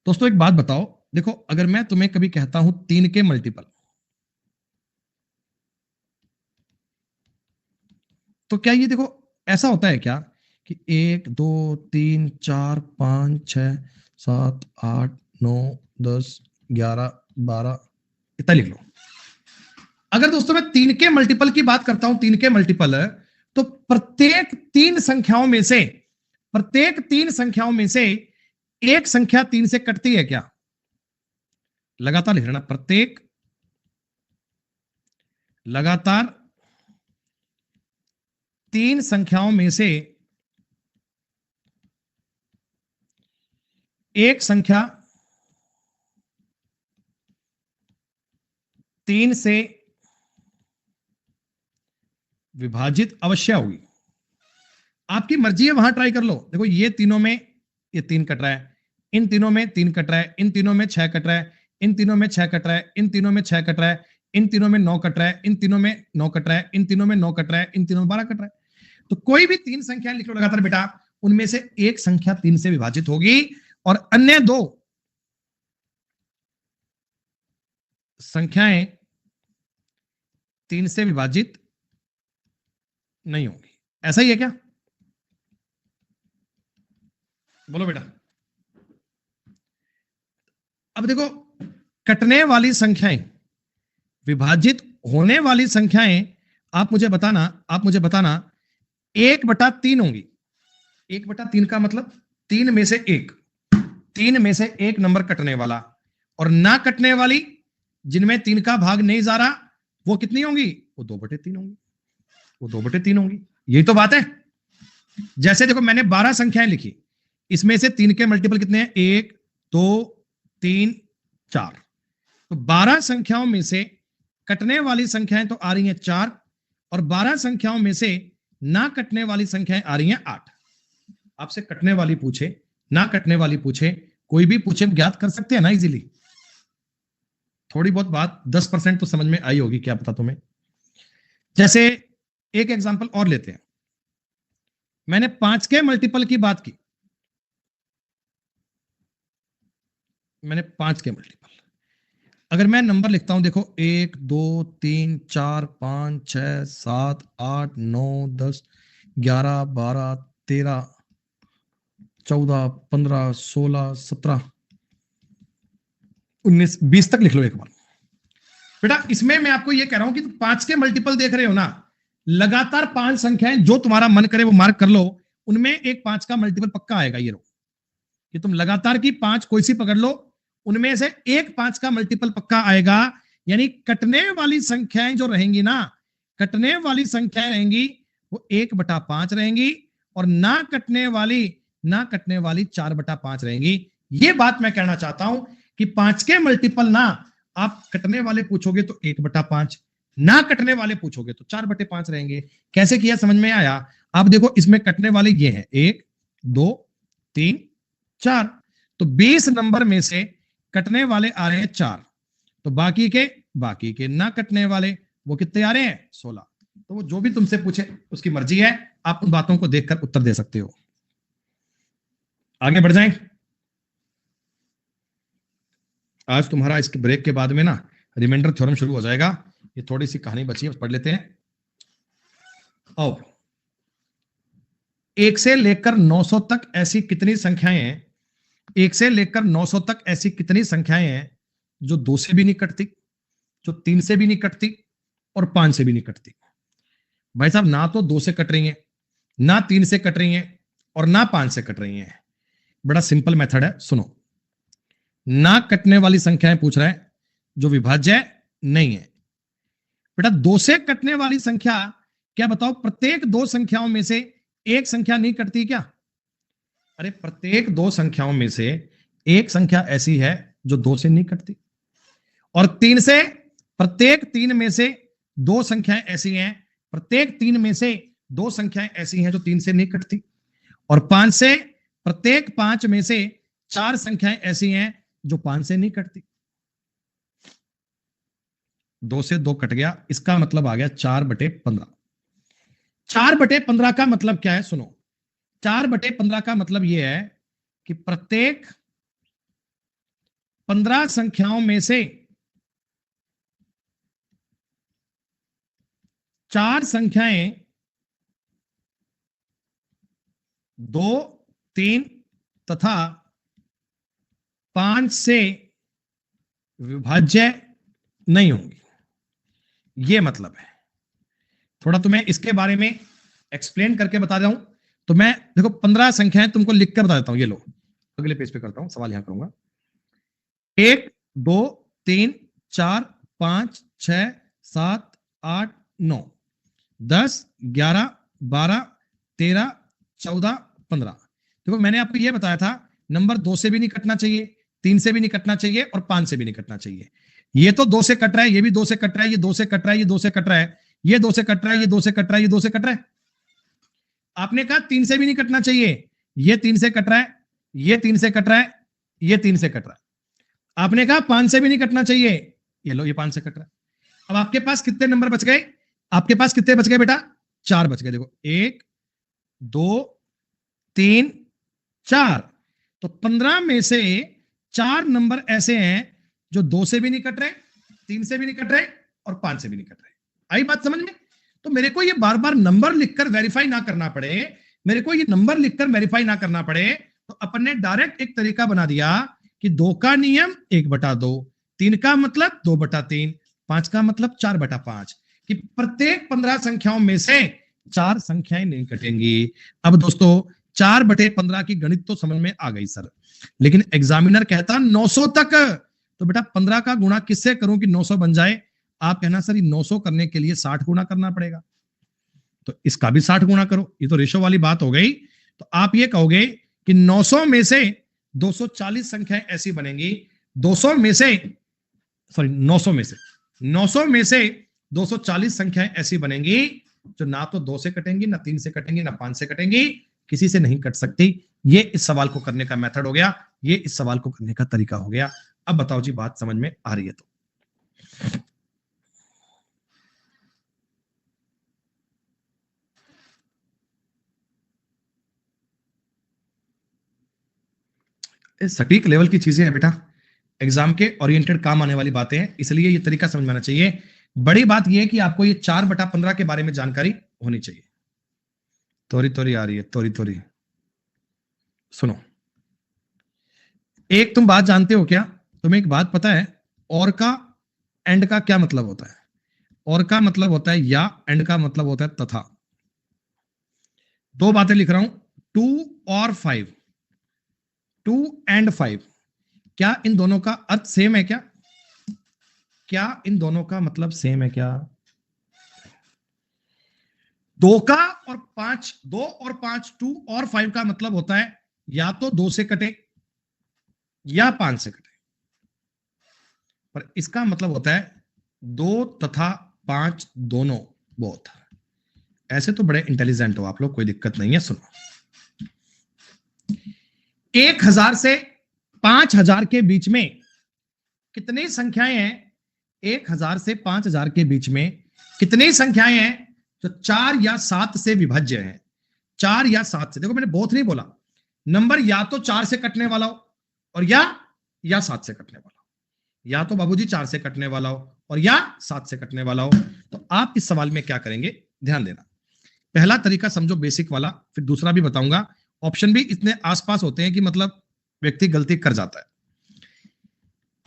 दोस्तों एक बात बताओ, देखो अगर मैं तुम्हें कभी कहता हूं 3 के मल्टीपल, तो क्या ये देखो ऐसा होता है क्या कि 1 2 3 4 5 6 7 8 9 10 11 12 इतना लिख लो। अगर दोस्तों मैं 3 के मल्टीपल की बात करता हूं, 3 के मल्टीपल, तो प्रत्येक 3 संख्याओं में से एक संख्या 3 से कटती है क्या? लगातार लिख लेना, प्रत्येक लगातार 3 संख्याओं में से एक संख्या 3 से विभाजित अवश्य होगी। आपकी मर्जी है, वहां ट्राई कर लो। देखो ये तीनों में ये 3 कट रहा है, इन तीनों में 3 कट रहा है, इन तीनों में 6 कट रहा है, इन तीनों में 6 कट रहा है, इन तीनों में 6 कट रहा है, इन तीनों में 9 कट रहा है, इन तीनों में 9 कट रहा है, इन तीनों में 9 कट रहा है, इन तीनों में 12 कट रहा है। तो कोई भी 3 संख्याएं लिख लो लगातार बेटा, उनमें से एक संख्या 3 से विभाजित होगी और अन्य 2 संख्याएं 3 से विभाजित नहीं होंगी। ऐसा ही है क्या? बोलो बेटा। अब देखो, कटने वाली संख्याएं, विभाजित होने वाली संख्याएं, आप मुझे बताना 1/3 होंगी। 1/3 का मतलब 3 में से 1, 3 में से 1 नंबर कटने वाला, और ना कटने वाली जिनमें 3 का भाग नहीं जा रहा, वो कितनी होंगी? वो 2/3 होंगी, वो 2/3 होंगी। यही तो बात है। जैसे देखो, मैंने 12 संख्याएं लिखी, इसमें से 3 के मल्टीपल कितने हैं? 1 2 3 4। तो 12 संख्याओं में से कटने वाली संख्याएं तो आ रही हैं 4, और 12 संख्याओं में से ना कटने वाली संख्याएं आ रही हैं 8। आपसे कटने वाली पूछे, ना कटने वाली पूछे, कोई भी पूछे, ज्ञात कर सकते हैं ना इजीली। थोड़ी बहुत बात 10% तो समझ में आई होगी, क्या पता तुम्हें। जैसे एक एग्जांपल और लेते हैं। मैंने 5 के मल्टीपल की बात की, मैंने 5 के मल्टीपल, अगर मैं नंबर लिखता हूं, देखो 1 2 3 4 5 6 7 8 9 10 11 12 13 14 15 16 17 19 20 तक लिख लो एक बार। बेटा इसमें मैं आपको ये कह रहा हूं कि 5 के मल्टीपल देख रहे हो ना, लगातार 5 संख्याएं जो तुम्हारा मन करे वो मार्क कर लो, उनमें एक 5 का मल्टीपल पक्का आएगा। ये लो, कि तुम लगातार की 5 कोई सी पकड़ लो, उनमें से एक 5 का मल्टीपल पक्का आएगा। यानी कटने वाली संख्याएं जो रहेंगी ना, कटने वाली संख्याएं रहेंगी वो 1/5 रहेंगी, और ना कटने वाली 4/5 रहेंगी। ये बात मैं कहना चाहता हूं कि 5 के मल्टीपल ना, आप कटने वाले पूछोगे तो 1/5, ना कटने वाले पूछोगे तो 4/5 रहेंगे। कैसे किया, समझ में आया? आप देखो, इसमें कटने वाले ये हैं 1 2 3 4, तो 20 नंबर में से कटने वाले आ रहे हैं 4, तो बाकी के ना कटने वाले वो कितने आ रहे हैं? 16। तो वो जो भी तुमसे पूछे उसकी मर्जी है, आप उन बातों को देखकर उत्तर दे सकते हो। आगे बढ़ जाएं। आज तुम्हारा इसके ब्रेक के बाद में ना रिमाइंडर थ्योरम शुरू हो जाएगा। ये थोड़ी सी कहानी बची है, पढ़ लेते हैं। और 1 से लेकर 900 तक ऐसी कितनी संख्याएं हैं, 1 से लेकर 900 तक ऐसी कितनी संख्याएं हैं जो 2 से भी नहीं कटती, जो 3 से भी नहीं कटती, और 5 से भी नहीं कटती? भाई साहब, ना तो 2 से कट रही हैं, ना 3 से कट रही हैं, और ना 5 से कट रही हैं। बड़ा सिंपल मेथड है, सुनो। ना कटने वाली संख्याएं पूछ रहा है जो विभाज्य नहीं है। बेटा 2 से कटने वाली संख्या, क्या बताओ, प्रत्येक 2 संख्याओं में से एक संख्या नहीं कटती क्या? अरे प्रत्येक 2 संख्याओं में से एक संख्या ऐसी है जो 2 से नहीं कटती, और 3 से, प्रत्येक 3 में से 2 संख्याएं ऐसी हैं, प्रत्येक 3 में से 2 संख्याएं ऐसी हैं जो 3 से नहीं कटती, और 5 से, प्रत्येक 5 में से 4 संख्याएं ऐसी हैं जो 5 से नहीं कटती। 2 से 2 कट गया, इसका मतलब आ गया 4/15। 4/15 का मतलब क्या है? सुनो, 4/15 का मतलब यह है कि प्रत्येक 15 संख्याओं में से 4 संख्याएं 2 3 तथा 5 से विभाज्य नहीं होंगी। यह मतलब है। थोड़ा तुम्हें इसके बारे में एक्सप्लेन करके बता रहा हूं। तो मैं देखो 15 संख्याएं तुमको लिख कर बता देता हूं। ये लो, अगले पेज पे करता हूं, सवाल यहां करूंगा। 1 2 3 4 5 6 7 8 9 10 11 12 13 14 15। देखो मैंने आपको यह बताया था नंबर 2 से भी नहीं कटना चाहिए, 3 से भी नहीं कटना चाहिए और 5 से भी नहीं कटना चाहिए। ये तो 2 से कट रहा है, ये भी 2 से कट रहा है, ये 2 से कट रहा है, ये 2 से कट रहा है, ये 2 से कट रहा है, ये 2 से कट रहा है, ये 2 से कट रहा है। आपने कहा 3 से भी नहीं कटना चाहिए, ये 3 से कट रहा है, ये 3 से कट रहा है, ये 3 से कट रहा है। आपने कहा 5 से भी नहीं कटना चाहिए, ये लो ये 5 से कट रहा है। अब आपके पास कितने नंबर बच गए? आपके पास कितने बच गए बेटा? 4 बच गए। देखो 1 2 3 4, तो 15 में से 4 नंबर ऐसे हैं जो 2 से भी नहीं कट रहे, 3 से भी नहीं कट रहे और 5 से भी नहीं कट रहे। आई बात समझ में? तो मेरे को ये बार बार नंबर लिखकर वेरीफाई ना करना पड़े, मेरे को ये नंबर लिखकर वेरीफाई ना करना पड़े, तो अपन ने डायरेक्ट एक तरीका बना दिया कि 2 का नियम 1/2, 3 का मतलब 2/3, 5 का मतलब 4/5, कि प्रत्येक 15 संख्याओं में से 4 संख्याएं नहीं कटेंगी। अब दोस्तों 4/15 की गणित तो समझ में आ गई सर, लेकिन एग्जामिनर कहता 900 तक, तो बेटा 15 का गुणा किससे करूं कि 900 बन जाए? आप कहना सर 900 करने के लिए 60 गुणा करना पड़ेगा, तो इसका भी 60 गुणा करो, ये तो रेशो वाली बात हो गई। तो आप ये कहोगे कि 900 में से 240 संख्याएं ऐसी बनेंगी, 200 में से सॉरी 900 में से 900 में से 240 संख्याएं ऐसी बनेंगी जो ना तो 2 से कटेंगी, ना 3 से कटेंगी, ना 5 से कटेंगी, किसी से नहीं कट सकती। ये इस सवाल को करने का मेथड हो गया, ये इस सवाल को करने का तरीका हो गया। अब बताओ जी बात समझ में आ रही है? तो सटीक लेवल की चीजें हैं बेटा, एग्जाम के ओरिएंटेड काम आने वाली बातें हैं, इसलिए ये तरीका समझ में आना चाहिए। बड़ी बात यह है कि आपको ये 4/15 के बारे में जानकारी होनी चाहिए। तोरी तोरी आ रही है, तोरी तोरी। सुनो, एक तुम बात जानते हो क्या? तुम्हें एक बात पता है, और का एंड का क्या मतलब होता है? और का मतलब होता है या, एंड का मतलब होता है तथा। 2 बातें लिख रहा हूं, 2 और 5, 2 एंड 5, क्या इन दोनों का अर्थ सेम है क्या? क्या इन दोनों का मतलब सेम है क्या? 2 का और 5, 2 और 5, 2 और 5 का मतलब होता है या तो 2 से कटे या 5 से कटे, पर इसका मतलब होता है 2 तथा 5 दोनों, बोथ। ऐसे तो बड़े इंटेलिजेंट हो आप लोग, कोई दिक्कत नहीं है। सुनो, 1000 से 5000 के बीच में कितनी संख्याएं हैं? 1000 से 5000 के बीच में कितनी संख्याएं हैं जो 4 या 7 से विभाज्य हैं? 4 या 7 से। देखो मैंने बोथ नहीं बोला, नंबर या तो 4 से कटने वाला हो और या 7 से कटने वाला हो, या तो बाबूजी 4 से कटने वाला हो और या 7 से कटने वाला हो। तो आप इस सवाल में क्या करेंगे, ध्यान देना। पहला तरीका समझो बेसिक वाला, फिर दूसरा भी बताऊंगा। ऑप्शन भी इतने आसपास होते हैं कि मतलब व्यक्ति गलती कर जाता है।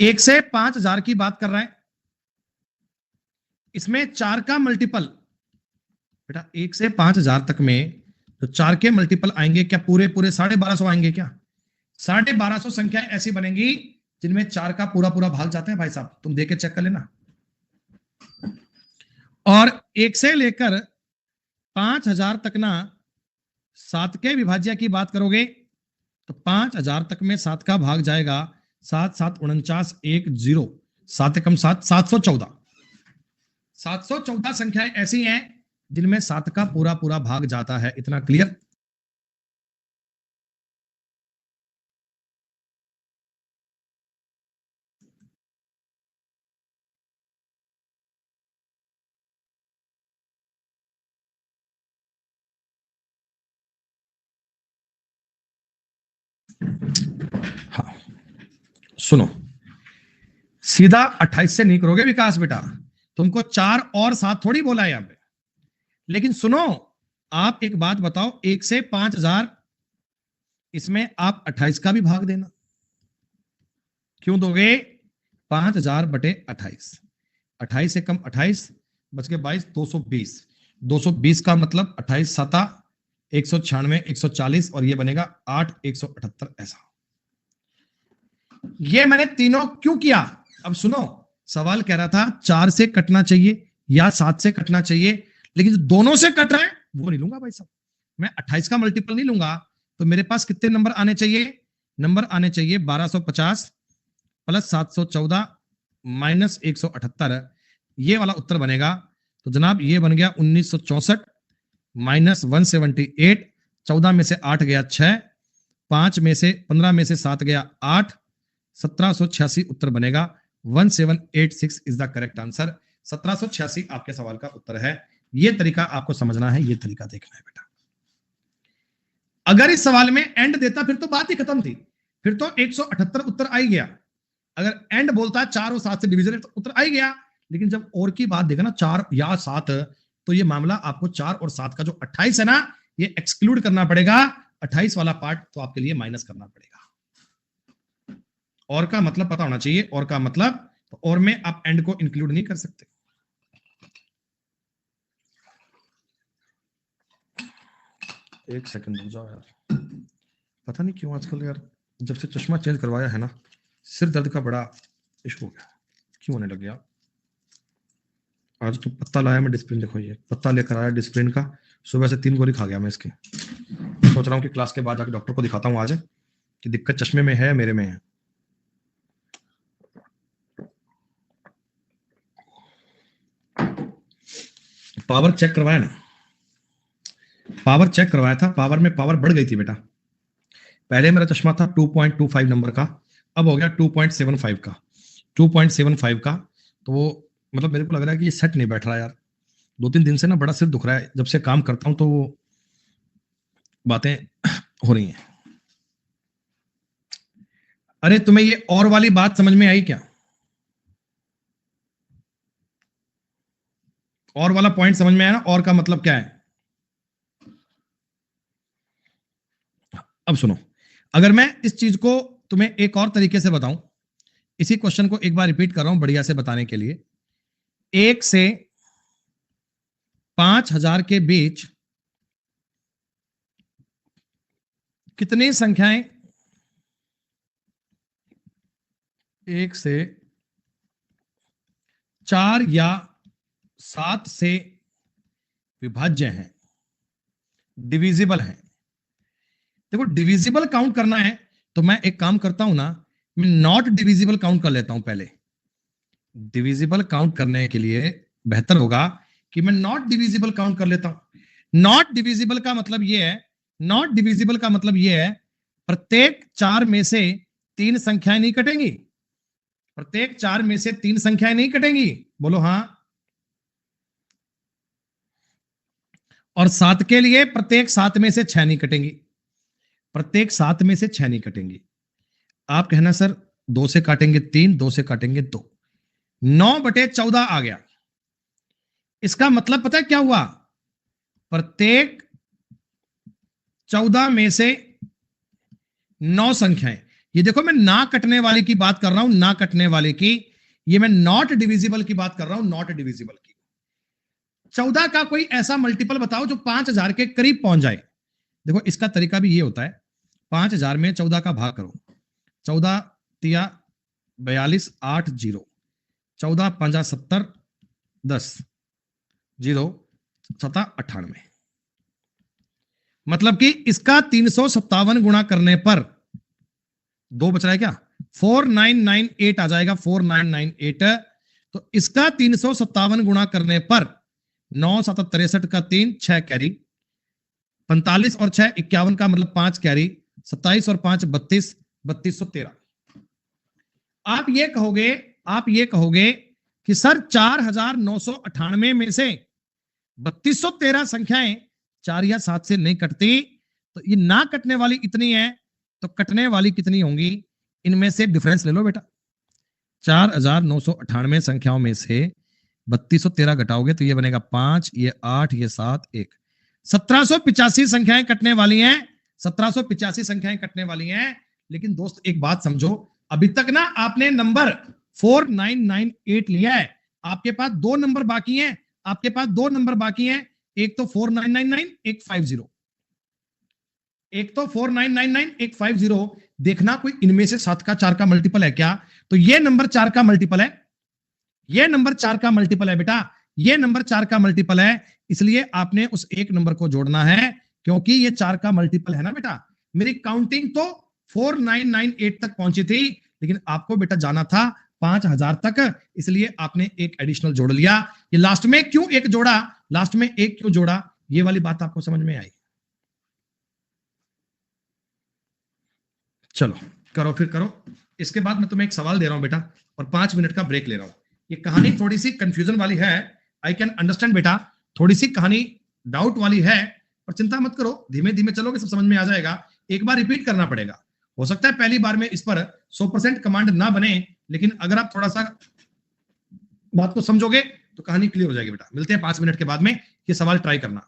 1 से 5000 की बात कर रहा है, इसमें 4 का मल्टीपल बेटा 1 से 5000 तक में तो 4 के मल्टीपल आएंगे क्या? पूरे 1250 आएंगे क्या? 1250 संख्या ऐसी बनेंगी जिनमें 4 का पूरा भाग जाता है। भाई साहब तुम देख के चेक कर लेना। और 1 से लेकर 5000 तक ना 7 के विभाज्य की बात करोगे तो 5000 तक में 7 का भाग जाएगा, 7 7 49 1 0, 7 एकम 7, 714। 714 संख्याएं ऐसी हैं जिनमें 7 का पूरा भाग जाता है। इतना क्लियर? हाँ सुनो, सीधा 28 से नहीं करोगे विकास बेटा, तुमको 4 और 7 थोड़ी बोला है यहां पे। लेकिन सुनो, आप एक बात बताओ, 1 से 5000, इसमें आप 28 का भी भाग देना। क्यों दोगे? 5000/28, 28 से कम 28 बच के 22, 220, 220 का मतलब 28 7 196, 140 और ये बनेगा 8 178 ऐसा। ये मैंने तीनों क्यों किया, अब सुनो। सवाल कह रहा था 4 से कटना चाहिए या 7 से कटना चाहिए, लेकिन जो दोनों से कट रहा है वो नहीं लूंगा भाई साहब। मैं 28 का मल्टीपल नहीं लूंगा, तो मेरे पास कितने नंबर आने चाहिए, नंबर आने चाहिए 1250 प्लस 714 माइनस 178, ये वाला उत्तर बनेगा। तो जनाब ये बन गया 1964 माइनस 178, 14 में से 8 गया 6, 5 में से 15 में से 7 गया 8, 1786 उत्तर बनेगा। 1786 इज द करेक्ट आंसर। 1786 आपके सवाल का उत्तर है। ये तरीका आपको समझना है, ये तरीका देखना है बेटा। अगर इस सवाल में एंड देता फिर तो बात ही खत्म थी, फिर तो 178 उत्तर आ ही गया। अगर एंड बोलता 4 और 7 से डिवीजन तो उत्तर आ ही गया, लेकिन जब और की बात देखा ना 4 या 7, तो ये मामला आपको 4 और 7 का जो 28 है ना, ये एक्सक्लूड करना पड़ेगा। 28 वाला पार्ट तो आपके लिए माइनस करना पड़ेगा। और का मतलब पता होना चाहिए, और का मतलब, तो और में आप एंड को इंक्लूड नहीं कर सकते। एक सेकंड रुक जाओ यार, पता नहीं क्यों आजकल यार जब से चश्मा चेंज करवाया है ना, सिर दर्द का बड़ा इशू हो गया, क्यों होने लग गया। आज तो पत्ता लाया मैं डिस्प्लिन, देखो ये पत्ता लेकर आया डिस्प्लिन का, सुबह से 3 गोली खा गया मैं इसकी। सोच रहा हूँ कि क्लास के बाद जाकर डॉक्टर को दिखाता हूँ आज कि दिक्कत चश्मे में है मेरे में है। पावर चेक करवाया ना, पावर चेक करवाया था, पावर में पावर बढ़ गई थी बेटा। पहले मेरा चश्मा था 2.25 नंबर का, अब हो गया 2.75 का। 2.75 का तो वो मतलब मेरे को लग रहा है कि ये सेट नहीं बैठ रहा यार। 2-3 दिन से ना बड़ा सिर दुख रहा है, जब से काम करता हूं तो वो बातें हो रही हैं। अरे तुम्हें ये और वाली बात समझ में आई क्या? और वाला पॉइंट समझ में आया ना, और का मतलब क्या है? अब सुनो, अगर मैं इस चीज को तुम्हें एक और तरीके से बताऊं, इसी क्वेश्चन को एक बार रिपीट कर रहा हूं बढ़िया से बताने के लिए। 1 से 5000 के बीच कितनी संख्याएं 1 से 4 या 7 से विभाज्य हैं, डिविजिबल हैं? देखो डिविजिबल काउंट करना है तो मैं एक काम करता हूं ना, मैं नॉट डिविजिबल काउंट कर लेता हूं पहले। डिविजिबल काउंट करने के लिए बेहतर होगा कि मैं नॉट डिविजिबल काउंट कर लेता हूं। नॉट डिविजिबल का मतलब यह है, नॉट डिविजिबल का मतलब यह है प्रत्येक 4 में से 3 संख्याएं नहीं कटेंगी। प्रत्येक 4 में से 3 संख्याएं नहीं कटेंगी, बोलो हाँ। और 7 के लिए प्रत्येक 7 में से 6 नहीं कटेंगी, प्रत्येक 7 में से 6 नहीं कटेंगी। आप कहना सर 2 से काटेंगे 3, 2 से काटेंगे 2, 9/14 आ गया। इसका मतलब पता है क्या हुआ? प्रत्येक 14 में से 9 संख्याएं। ये देखो मैं ना कटने वाली की बात कर रहा हूं, ना कटने वाले की, ये मैं नॉट डिविजिबल की बात कर रहा हूं, नॉट डिविजिबल की। 14 का कोई ऐसा मल्टीपल बताओ जो 5000 के करीब पहुंच जाए। देखो इसका तरीका भी ये होता है, 5000 में 14 का भाग करो, 14 तिया 42 8 0, 14 5 70 10 0 7 98, मतलब कि इसका 357 गुणा करने पर 2 बच रहा है क्या, 4998 आ जाएगा, 4998। तो इसका 357 गुणा करने पर 9 7 63 का 3 6 कैरी, 45 और 6 51 का मतलब 5 कैरी, 27 और 5 32 3213। आप ये कहोगे कि सर 4998 में से 3213 संख्याएं 4 या 7 से नहीं कटती, तो ये ना कटने वाली इतनी है, तो कटने वाली कितनी होंगी? इनमें से डिफरेंस ले लो बेटा। 4998 संख्याओं में से 3213 घटाओगे तो ये बनेगा 5, ये 8, ये 7 1, 1785 संख्याएं कटने वाली हैं, 1785 संख्याएं कटने वाली हैं। लेकिन दोस्त एक बात समझो, अभी तक ना आपने नंबर 4998 लिया है, आपके पास 2 नंबर बाकी हैं, आपके पास 2 नंबर बाकी हैं, एक तो 4999, एक 50। एक तो 4999, एक 50। देखना कोई इनमें से 7 का 4 का मल्टीपल है क्या? तो ये नंबर 4 का मल्टीपल है, ये नंबर 4 का मल्टीपल है बेटा, ये नंबर 4 का मल्टीपल है, इसलिए आपने उस एक नंबर को जोड़ना है, क्योंकि ये 4 का मल्टीपल है ना बेटा। मेरी काउंटिंग तो 4998 तक पहुंची थी, लेकिन आपको बेटा जाना था 5000 तक, इसलिए आपने एक एडिशनल जोड़ लिया। ये लास्ट में क्यों एक जोड़ा, लास्ट में एक क्यों जोड़ा, ये वाली बात आपको समझ में आई? चलो करो, फिर करो। इसके बाद मैं तुम्हें एक सवाल दे रहा हूं बेटा, और 5 मिनट का ब्रेक ले रहा हूं। ये कहानी थोड़ी सी कंफ्यूजन वाली है, आई कैन अंडरस्टैंड बेटा, थोड़ी सी कहानी डाउट वाली है, पर चिंता मत करो, धीमे धीमे चलोगे सब समझ में आ जाएगा। एक बार रिपीट करना पड़ेगा, हो सकता है पहली बार में इस पर 100% कमांड ना बने, लेकिन अगर आप थोड़ा सा बात को समझोगे तो कहानी क्लियर हो जाएगी बेटा। मिलते हैं 5 मिनट के बाद में, ये सवाल ट्राई करना।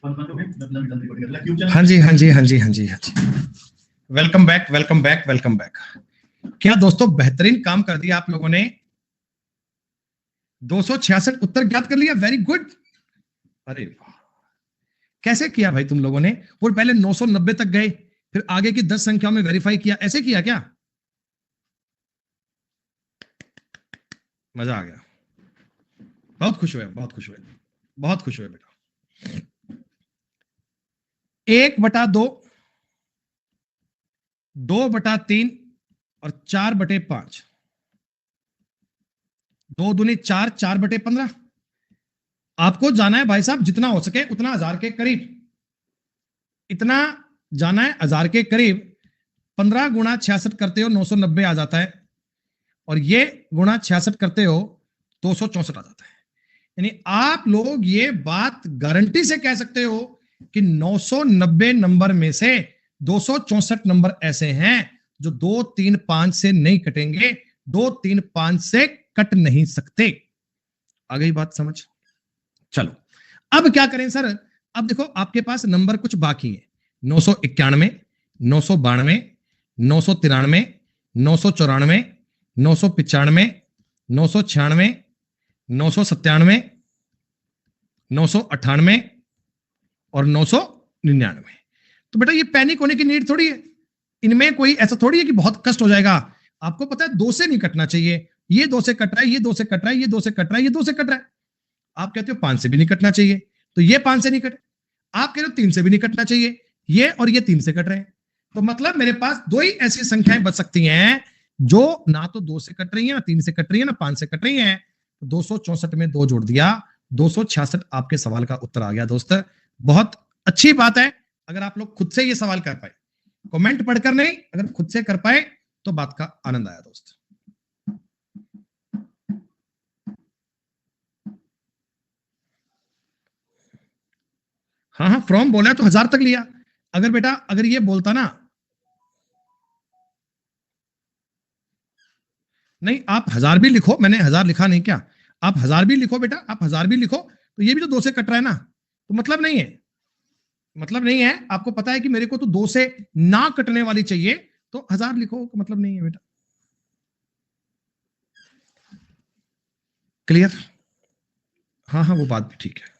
हाँ जी, हाँ जी, हाँ जी, हाँ जी, हाँ जी। Welcome back, welcome back, welcome back. क्या दोस्तों बेहतरीन काम कर दिया आप लोगों ने, 266 उत्तर ज्ञात कर लिया, वेरी गुड। अरे वाह, कैसे किया भाई तुम लोगों ने? वो पहले 990 तक गए, फिर आगे की 10 संख्याओं में वेरीफाई किया, ऐसे किया क्या? मजा आ गया, बहुत खुश हुए, बहुत खुश हुए, बहुत खुश हुए बेटा। 1/2, 2/3 और 4/5, 2 दूनी 4, 4/15। आपको जाना है भाई साहब जितना हो सके उतना 1000 के करीब, इतना जाना है 1000 के करीब। 15 गुणा 66 करते हो 990 आ जाता है, और ये गुणा 66 करते हो 264 आ जाता है। यानी आप लोग ये बात गारंटी से कह सकते हो कि 990 नंबर में से 264 नंबर ऐसे हैं जो 2, 3, 5 से नहीं कटेंगे, 2, 3, 5 से कट नहीं सकते। आ गई बात समझ? चलो अब क्या करें सर? अब देखो आपके पास नंबर कुछ बाकी है, 991, 992, 993, 994, 995, 996, 997, 998 और 999। तो बेटा ये पैनिक होने की नीड थोड़ी है, इनमें कोई ऐसा थोड़ी है कि बहुत कष्ट हो जाएगा। आपको पता है 2 से नहीं कटना चाहिए, ये 2 से कट रहा है, ये 2 से कट रहा है, ये 2 से कट रहा है, ये 2 से कट रहा है। आप कहते हो 5 से भी नहीं कटना चाहिए, तो ये 5 से नहीं कटे। आप कह रहे हो 3 से भी नहीं कटना चाहिए, ये और ये 3 से कट रहे हैं। तो मतलब मेरे पास 2 ही ऐसी संख्याएं बच सकती हैं जो ना तो 2 से कट रही है, ना 3 से कट रही है, ना 5 से कट रही है। 264 में 2 जोड़ दिया, 266 आपके सवाल का उत्तर आ गया। दोस्त बहुत अच्छी बात है अगर आप लोग खुद से ये सवाल कर पाए, कमेंट पढ़कर नहीं, अगर खुद से कर पाए तो बात का आनंद आया दोस्त। हाँ हाँ फ्रॉम बोला तो 1000 तक लिया। अगर बेटा अगर ये बोलता ना, नहीं आप 1000 भी लिखो, मैंने 1000 लिखा नहीं क्या, आप 1000 भी लिखो बेटा, आप 1000 भी लिखो, तो ये भी तो 2 से कट रहा है ना, तो मतलब नहीं है, मतलब नहीं है। आपको पता है कि मेरे को तो 2 से ना कटने वाली चाहिए, तो 1000 लिखो, मतलब नहीं है बेटा। क्लियर? हाँ हाँ वो बात भी ठीक है।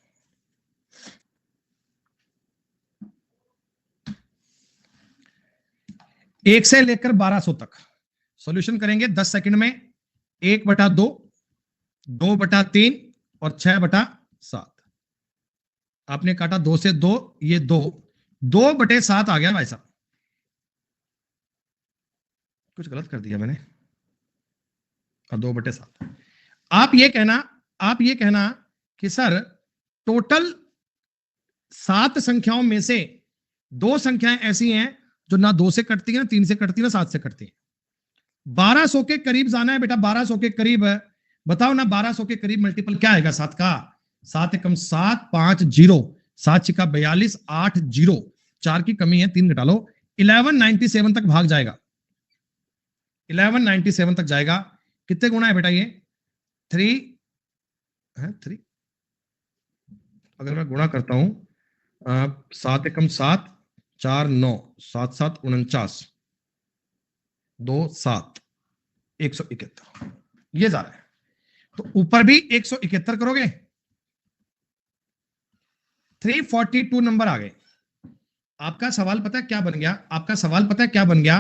एक से लेकर 1200 तक सॉल्यूशन करेंगे 10 सेकंड में। 1/2, 2/3 और 6/7। आपने काटा 2 से 2, ये 2/7 आ गया भाई साहब। कुछ गलत कर दिया मैंने, और 2/7। आप ये कहना कि सर टोटल 7 संख्याओं में से 2 संख्याएं ऐसी हैं जो ना 2 से कटती है, ना 3 से कटती है, ना 7 से कटती है। 1200 के करीब जाना है बेटा, 1200 के करीब। बताओ ना 1200 के करीब मल्टीपल क्या आएगा 7 का? 7 एकम 7, 5 0, 7 छिका 42, 8 0, 4 की कमी है, 3 घटा लो, 1197 तक भाग जाएगा। 1197 तक जाएगा। कितने गुना है बेटा ये? 3 है 3। अगर मैं गुणा करता हूं 7 एकम 7, 4 9, 7 7 49, 2 7, 171 ये जा रहा है। तो ऊपर भी 171 करोगे, 342 नंबर आ गए। आपका सवाल पता है क्या बन गया? आपका सवाल पता है क्या बन गया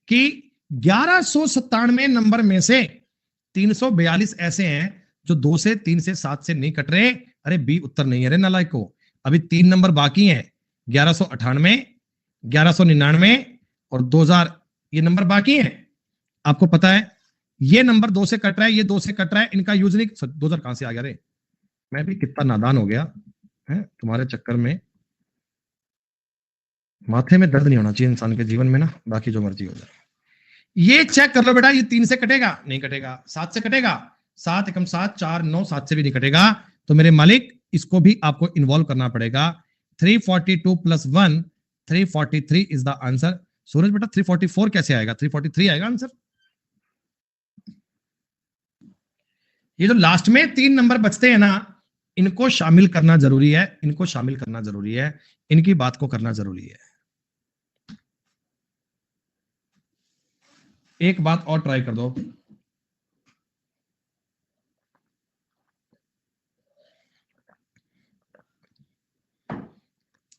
कि 1197 नंबर में से 342 ऐसे हैं जो 2 से 3 से 7 से नहीं कट रहे। अरे बी उत्तर नहीं है रे नालायक को, अभी 3 नंबर बाकी हैं, 1198, 1199 और 2000, ये नंबर बाकी हैं। आपको पता है ये नंबर 2 से कट रहा है, ये 2 से कट रहा है, इनका यूज नहीं। 2000 कहां से आ गया रे? मैं भी कितना नादान हो गया है तुम्हारे चक्कर में। माथे में दर्द नहीं होना चाहिए इंसान के जीवन में ना, बाकी जो मर्जी हो जाए। ये चेक कर लो बेटा, ये 3 से कटेगा? नहीं कटेगा। 7 से कटेगा? 7 एकम 7, 4 9, 7 से भी नहीं कटेगा। तो मेरे मालिक इसको भी आपको इन्वॉल्व करना पड़ेगा। 342 + 1, 343 इज द आंसर। सूरज बेटा 344 कैसे आएगा? 343 आएगा आंसर। ये जो लास्ट में 3 नंबर बचते हैं ना, इनको शामिल करना जरूरी है, इनको शामिल करना जरूरी है, इनकी बात को करना जरूरी है। एक बात और ट्राई कर दो,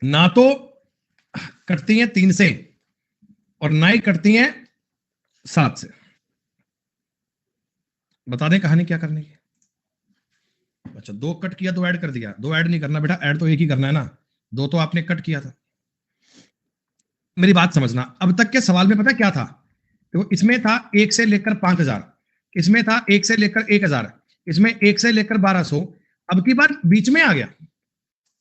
ना तो कटती हैं 3 से और ना ही कटती हैं 7 से। बता दें कहानी क्या करने की? अच्छा 2 कट किया, 2 ऐड कर दिया। 2 ऐड नहीं करना बेटा, ऐड तो एक ही करना है ना, 2 तो आपने कट किया था। मेरी बात समझना, अब तक के सवाल में पता क्या था? तो इसमें था 1 से लेकर 5000, इसमें था 1 से लेकर 1000, इसमें 1 से लेकर 1200। अब की बार बीच में आ गया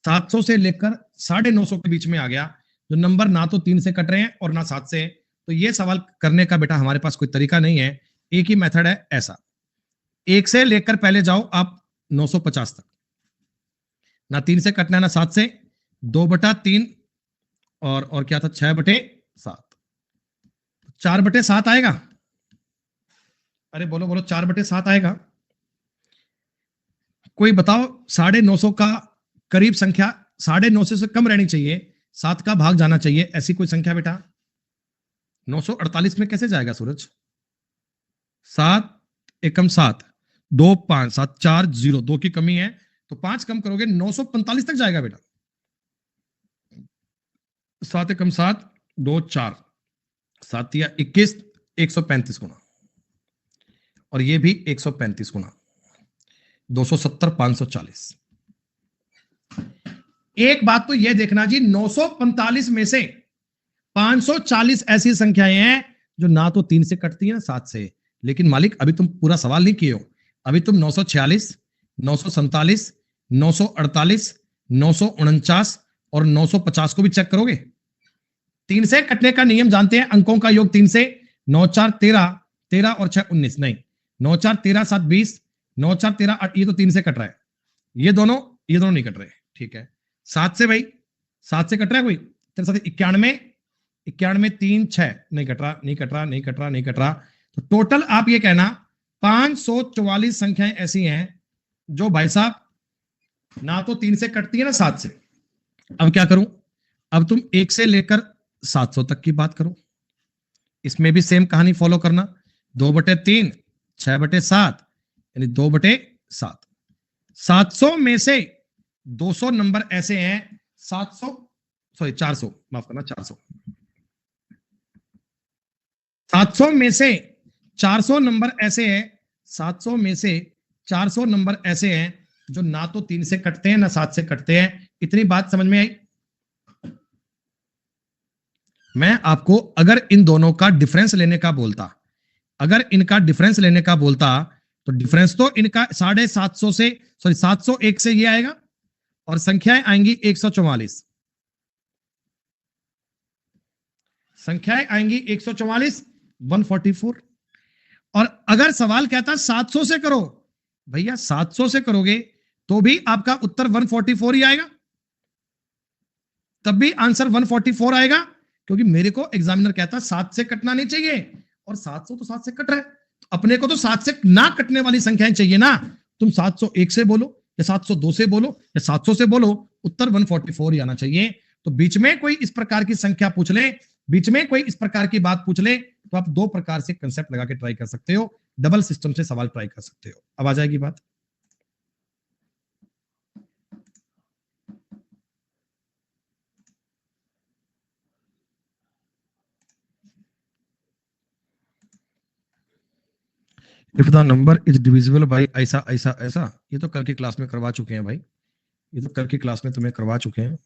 700 से लेकर 950 के बीच में आ गया, जो नंबर ना तो 3 से कट रहे हैं और ना 7 से। तो ये सवाल करने का बेटा हमारे पास कोई तरीका नहीं है। एक ही मेथड है ऐसा, एक से लेकर पहले जाओ आप 950 तक, ना 3 से कटना है ना 7 से, 2/3 और क्या था 6/7, 4/7 आएगा। अरे बोलो बोलो 4/7 आएगा। कोई बताओ 950 का करीब संख्या 950 से कम रहनी चाहिए, 7 का भाग जाना चाहिए, ऐसी कोई संख्या बेटा 948 में कैसे जाएगा सूरज? 7 एकम 7, 2 5 7 4 0, 2 की कमी है तो 5 कम करोगे 945 तक जाएगा बेटा। 7 एकम 7, 2 4, 7 या 21, 135 गुना, और ये भी 135 गुना, 270 540। एक बात तो यह देखना जी, 945 में से 540 ऐसी संख्याएं हैं जो ना तो 3 से कटती है ना 7 से। लेकिन मालिक अभी तुम पूरा सवाल नहीं किए हो, अभी तुम 946, 947, 948, 949 और 950 को भी चेक करोगे। 3 से कटने का नियम जानते हैं, अंकों का योग 3 से, 9 4 13, 13 और 6 19, नहीं 9 4 13 7 20, 9 4 13 8, ये तो 3 से कट रहा है, ये दोनों नहीं कट रहे, ठीक है। 7 से भाई, 7 से कट रहा है कोई? तेरे साथ 91, 91 3 6, नहीं कट रहा, नहीं कट रहा, नहीं कट रहा, नहीं कट रहा। तो टोटल आप ये कहना 544 संख्याएं ऐसी हैं जो भाई साहब ना तो 3 से कटती है ना 7 से। अब क्या करूं? अब तुम 1 से लेकर 700 तक की बात करो, इसमें भी सेम कहानी फॉलो करना, 2/3, 6/7 यानी 2/7। 700 में से 200 नंबर ऐसे हैं, 400 माफ करना 400, 700 में से 400 नंबर ऐसे हैं, 700 में से 400 नंबर ऐसे हैं जो ना तो 3 से कटते हैं ना 7 से कटते हैं। इतनी बात समझ में आई? मैं आपको अगर इन दोनों का डिफरेंस लेने का बोलता, अगर इनका डिफरेंस लेने का बोलता, तो डिफरेंस तो इनका 750 से 701 से ये आएगा और संख्याएं आएंगी 144, संख्याएं आएंगी 144, 144। और अगर सवाल कहता 700 से करो, भैया 700 से करोगे तो भी आपका उत्तर 144 ही आएगा, तब भी आंसर 144 आएगा, क्योंकि मेरे को एग्जामिनर कहता 7 से कटना नहीं चाहिए और 700 तो 7 से कट रहा है, तो अपने को तो 7 से ना कटने वाली संख्याएं चाहिए ना। तुम 701 से बोलो या 702 से बोलो या 700 से बोलो, उत्तर 144 ही आना चाहिए। तो बीच में कोई इस प्रकार की संख्या पूछ ले, बीच में कोई इस प्रकार की बात पूछ ले, तो आप 2 प्रकार से कंसेप्ट लगा के ट्राई कर सकते हो, डबल सिस्टम से सवाल ट्राई कर सकते हो। अब आ जाएगी बात। If the number is divisible by ऐसा ऐसा ऐसा, ये तो कल की क्लास में करवा चुके हैं भाई, ये तो कल की क्लास में तुम्हें करवा चुके हैं।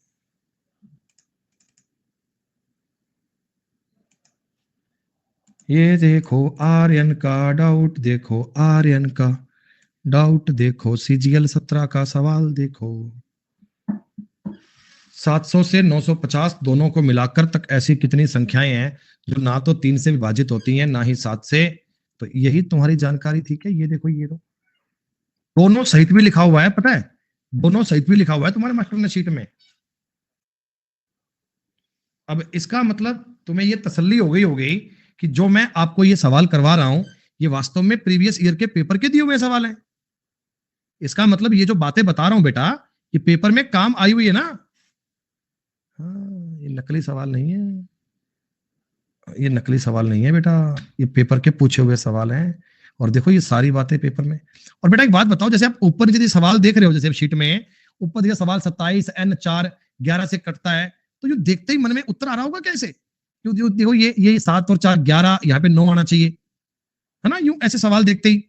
ये देखो आर्यन का डाउट, देखो आर्यन का डाउट, देखो सीजीएल 17 का सवाल देखो। 700 से 950 दोनों को मिलाकर तक ऐसी कितनी संख्याएं हैं जो ना तो 3 से विभाजित होती हैं ना ही 7 से? तो यही तुम्हारी जानकारी थी क्या? ये देखो, ये दोनों सहित भी लिखा हुआ है, पता है, दोनों सहित भी लिखा हुआ है तुम्हारे मास्टर ने शीट में। अब इसका मतलब तुम्हें ये तसल्ली हो गई कि जो मैं आपको ये सवाल करवा रहा हूं ये वास्तव में प्रीवियस ईयर के पेपर के दिए हुए सवाल हैं। इसका मतलब ये जो बातें बता रहा हूं बेटा, ये पेपर में काम आई हुई है ना। हाँ, ये नकली सवाल नहीं है, ये नकली सवाल नहीं है बेटा, ये पेपर के पूछे हुए सवाल हैं। और देखो ये सारी बातें पेपर में। और बेटा एक बात बताओ, जैसे आप ऊपर यदि सवाल देख रहे हो, जैसे शीट में ऊपर दिया सवाल 27 N 4 11 से कटता है, तो जो देखते ही मन में उत्तर आ रहा होगा कैसे? क्योंकि देखो ये 7 और 4 11, यहाँ पे 9 आना चाहिए, है ना? यूं ऐसे सवाल देखते ही,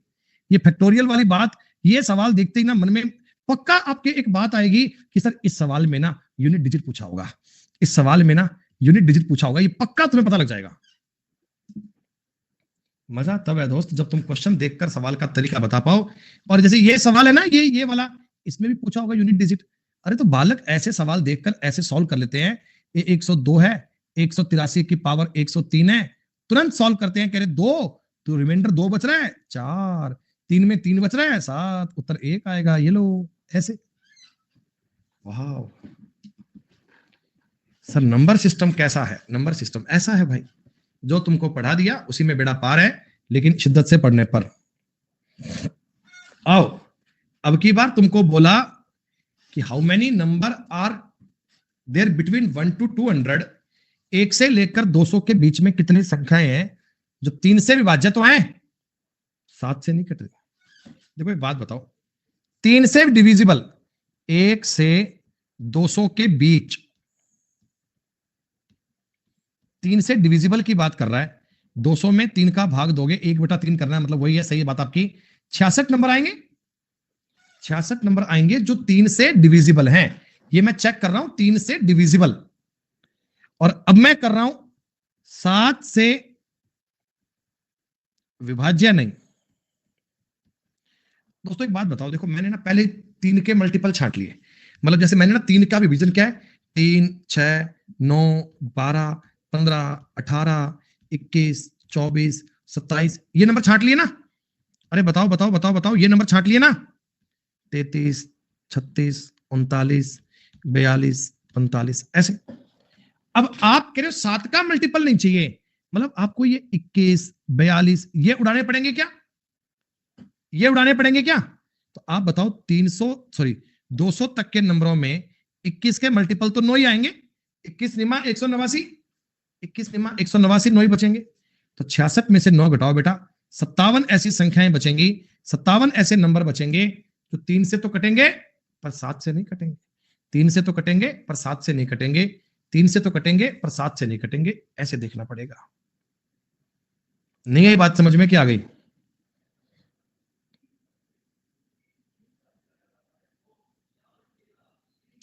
ये फैक्टोरियल वाली बात, ये सवाल देखते ही ना मन में पक्का आपके एक बात आएगी कि सर इस सवाल में ना यूनिट डिजिट पूछा होगा, इस सवाल में ना यूनिट डिजिट पूछा होगा, ये पक्का तुम्हें पता लग जाएगा। मजा तब है दोस्त जब तुम क्वेश्चन देखकर सवाल का तरीका बता पाओ। और जैसे ये सवाल है ना, ये वाला, इसमें भी पूछा होगा यूनिट डिजिट। अरे तो बालक ऐसे सवाल देखकर ऐसे सॉल्व कर लेते हैं, ये 102 है, 183 की पावर 103 है, तुरंत सॉल्व करते हैं, कह रहे 2 तो रिमाइंडर 2 बच रहा है 4, 3 में 3 बच रहा है 7, उत्तर 1 आएगा। ये लो ऐसे। वाह सर, नंबर सिस्टम कैसा है? नंबर सिस्टम ऐसा है भाई, जो तुमको पढ़ा दिया उसी में बेड़ा पार है, लेकिन शिद्दत से पढ़ने पर। आओ, अब की बार तुमको बोला कि how many number are there between 1 to 200, 1 से लेकर 200 के बीच में कितनी संख्याएं हैं जो 3 से विभाज्य तो हैं, 7 से नहीं कट रही। देखो एक बात बताओ, 3 से डिविजिबल 1 से 200 के बीच, 3 से डिविजिबल की बात कर रहा है, 200 में 3 का भाग दोगे 1/3 करना है, मतलब वही है, सही है बात आपकी। 66 नंबर आएंगे, 66 नंबर आएंगे जो 3 से डिविजिबल हैं। ये मैं चेक कर रहा हूं, 3 से डिविजिबल। और अब मैं कर रहा हूं 7 से विभाज्य नहीं। दोस्तों एक बात बताओ, देखो मैंने ना पहले 3 के मल्टीपल छांट लिए, मतलब जैसे मैंने ना 3 का विभाजन क्या है, 3, 6, 9, 12, 15, 18, 21, 24, 27, ये नंबर छांट लिए ना। अरे बताओ बताओ बताओ बताओ, ये नंबर छांट लिए ना, 33, 36, 39, 42, 45, ऐसे। अब आप कह रहे हो 7 का मल्टीपल नहीं चाहिए, मतलब आपको ये 21, 42 ये उड़ाने पड़ेंगे क्या? ये उड़ाने पड़ेंगे क्या? तो आप बताओ 200 तक के नंबरों में 21 के मल्टीपल तो 9 ही आएंगे। 21 निमा 189, 21 निमा 189, 9 ही बचेंगे। तो 66 में से 9 घटाओ बेटा, 57 ऐसी संख्याएं बचेंगी, 57 ऐसे नंबर बचेंगे जो 3 से तो कटेंगे पर 7 से नहीं कटेंगे, 3 से तो कटेंगे पर 7 से नहीं कटेंगे, 3 से तो कटेंगे पर 7 से नहीं कटेंगे। ऐसे देखना पड़ेगा। नहीं आई बात समझ में? क्या आ गई?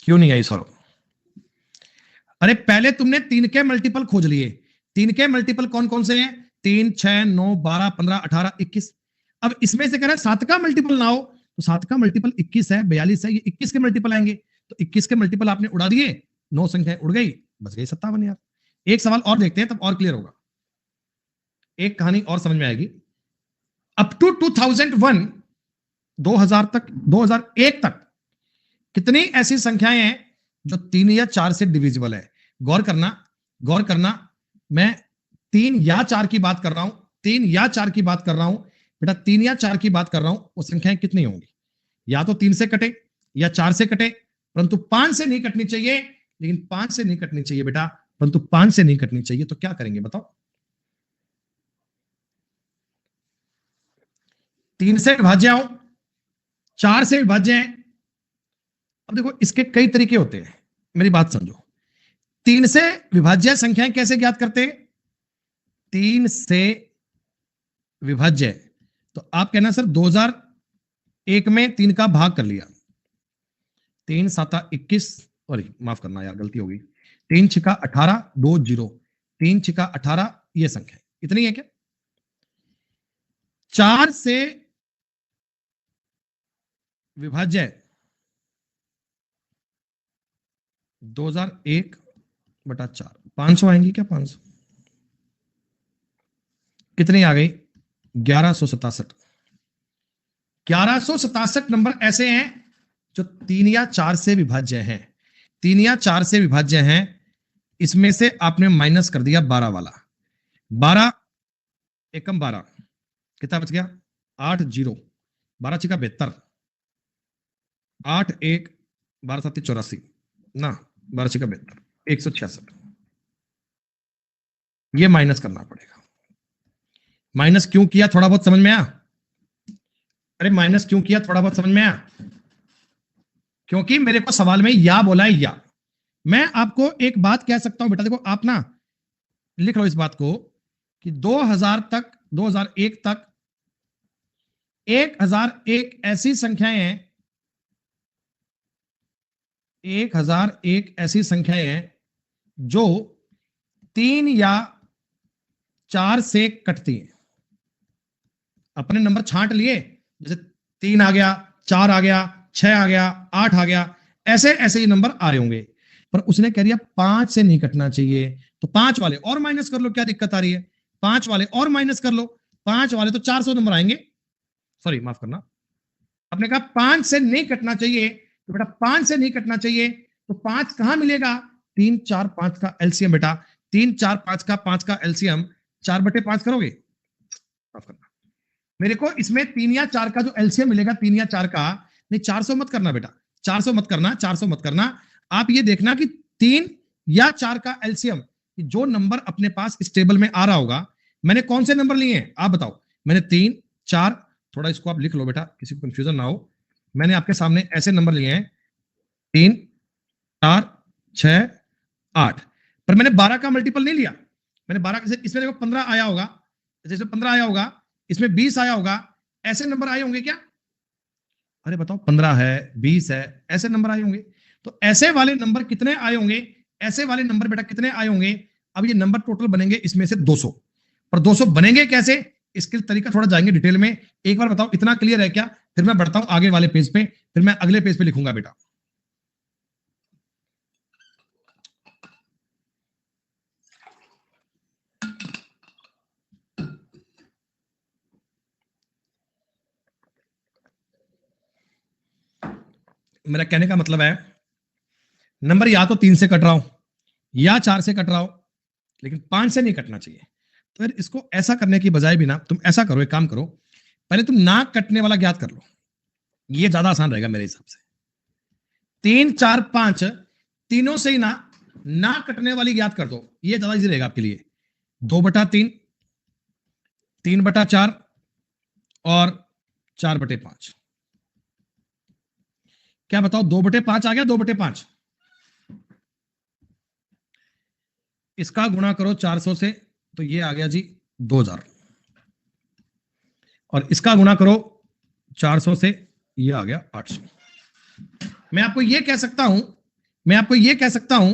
क्यों नहीं आई सौरभ? अरे पहले तुमने 3 के मल्टीपल खोज लिए। 3 के मल्टीपल कौन कौन से हैं? 3, 6, 9, 12, 15, 18, 21। अब इसमें से कह रहा है 7 का मल्टीपल ना हो, तो 7 का मल्टीपल 21 है, 42 है, ये 21 के मल्टीपल आएंगे। तो 21 के मल्टीपल आपने उड़ा दिए, 9 संख्याएं उड़ गई, बच गई 57 यार। एक सवाल और देखते हैं, तब और क्लियर होगा, एक कहानी और समझ में आएगी। अप टू 2001, 2000 तक, 2001 तक कितनी ऐसी संख्याएं हैं जो 3 या 4 से डिविजिबल है? गौर करना, गौर करना, मैं 3 या 4 की बात कर रहा हूं, 3 या 4 की बात कर रहा हूं बेटा, 3 या 4 की बात कर रहा हूं। वो संख्याएं कितनी होंगी? या तो 3 से कटे या 4 से कटे, परंतु 5 से नहीं कटनी चाहिए, लेकिन 5 से नहीं कटनी चाहिए बेटा, परंतु 5 से नहीं कटनी चाहिए। तो क्या करेंगे बताओ? 3 से विभाज्य हो, 4 से विभाज्य है। अब देखो इसके कई तरीके होते हैं, मेरी बात समझो। 3 से विभाज्य संख्याएं कैसे ज्ञात करते हैं? 3 से विभाज्य, तो आप कहना सर 2001 में 3 का भाग कर लिया, 3 7 21, सॉरी माफ करना यार गलती हो गई, 3 6 18, 2 0, 3 6 18, ये संख्या इतनी है क्या? 4 से विभाज्य 2001/4, 500 आएंगी क्या? 500 कितनी आ गई? 1167। 1167 नंबर ऐसे हैं जो 3 या 4 से विभाज्य हैं, 3 या 4 से विभाज्य हैं। इसमें से आपने माइनस कर दिया 12 वाला, 12 एकम 12, कितना बच गया? 8 0, 12 6 72, 8 1 12 7 84 ना, 12 6 72, 166। ये माइनस करना पड़ेगा। माइनस क्यों किया थोड़ा बहुत समझ में आया? अरे माइनस क्यों किया थोड़ा बहुत समझ में आया? क्योंकि मेरे को सवाल में या बोला है या। मैं आपको एक बात कह सकता हूं बेटा, देखो आप ना लिख लो इस बात को कि 2000 तक, 2001 तक 1001 ऐसी संख्याएं हैं, 1001 ऐसी संख्याएं हैं जो 3 या 4 से कटती हैं। अपने नंबर छांट लिए, जैसे 3 आ गया, 4 आ गया, 6 आ गया, 8 आ गया, ऐसे ऐसे ही नंबर आ रहे होंगे, पर उसने कह दिया 5 से नहीं कटना चाहिए। तो 5 वाले और माइनस कर लो, क्या दिक्कत आ रही है? 5 वाले और माइनस कर लो, 5 वाले तो 400 नंबर आएंगे, सॉरी माफ करना, आपने कहा 5 से नहीं कटना चाहिए, तो बेटा 5 से नहीं कटना चाहिए, तो 5 कहां मिलेगा, 3 4 5 का एलसीएम बेटा, 3 4 5 का एलसीएम 4/5 करोगे, माफ करना मेरे को, इसमें 3 या 4 का जो एलसीएम मिलेगा, 3 या 4 का, नहीं 400 मत करना बेटा, 400 मत करना, 400 मत करना, आप ये देखना कि 3 या 4 का एलसीएम, जो नंबर अपने पास इस टेबल में आ रहा होगा, मैंने कौन से नंबर लिए हैं आप बताओ, मैंने 3 4, थोड़ा इसको आप लिख लो बेटा, किसी को कंफ्यूजन ना हो, मैंने आपके सामने ऐसे नंबर लिए हैं 3 4 6 8, पर मैंने 12 का मल्टीपल नहीं लिया, मैंने 12 का, इसमें देखो 15 आया होगा, जैसे 15 आया होगा, इसमें 20 आया होगा, ऐसे नंबर आए होंगे क्या, अरे बताओ 15 है 20 है, ऐसे नंबर आए होंगे, तो ऐसे वाले नंबर कितने आए होंगे, ऐसे वाले नंबर बेटा कितने आए होंगे, अब ये नंबर टोटल बनेंगे इसमें से 200, पर 200 बनेंगे कैसे, इसके तरीका थोड़ा जाएंगे डिटेल में, एक बार बताओ इतना क्लियर है क्या, फिर मैं बढ़ता हूं आगे वाले पेज पे, फिर मैं अगले पेज पे लिखूंगा बेटा। मेरा कहने का मतलब है नंबर या तो 3 से कट रहा हो या 4 से कट रहा हो, लेकिन 5 से नहीं कटना चाहिए, तो फिर इसको ऐसा करने की बजाय भी ना तुम ऐसा करो, एक काम करो, पहले तुम ना कटने वाला ज्ञात कर लो, ये ज्यादा आसान रहेगा मेरे हिसाब से, 3 4 5 तीनों से ही ना कटने वाली ज्ञात कर दो, ये ज्यादा इजी रहेगा आपके लिए, 2/3 3/4 और 4/5, क्या बताओ 2/5 आ गया, 2/5, इसका गुणा करो 400 से, तो ये आ गया जी 2000, और इसका गुणा करो 400 से, ये आ गया 800, मैं आपको ये कह सकता हूं, मैं आपको ये कह सकता हूं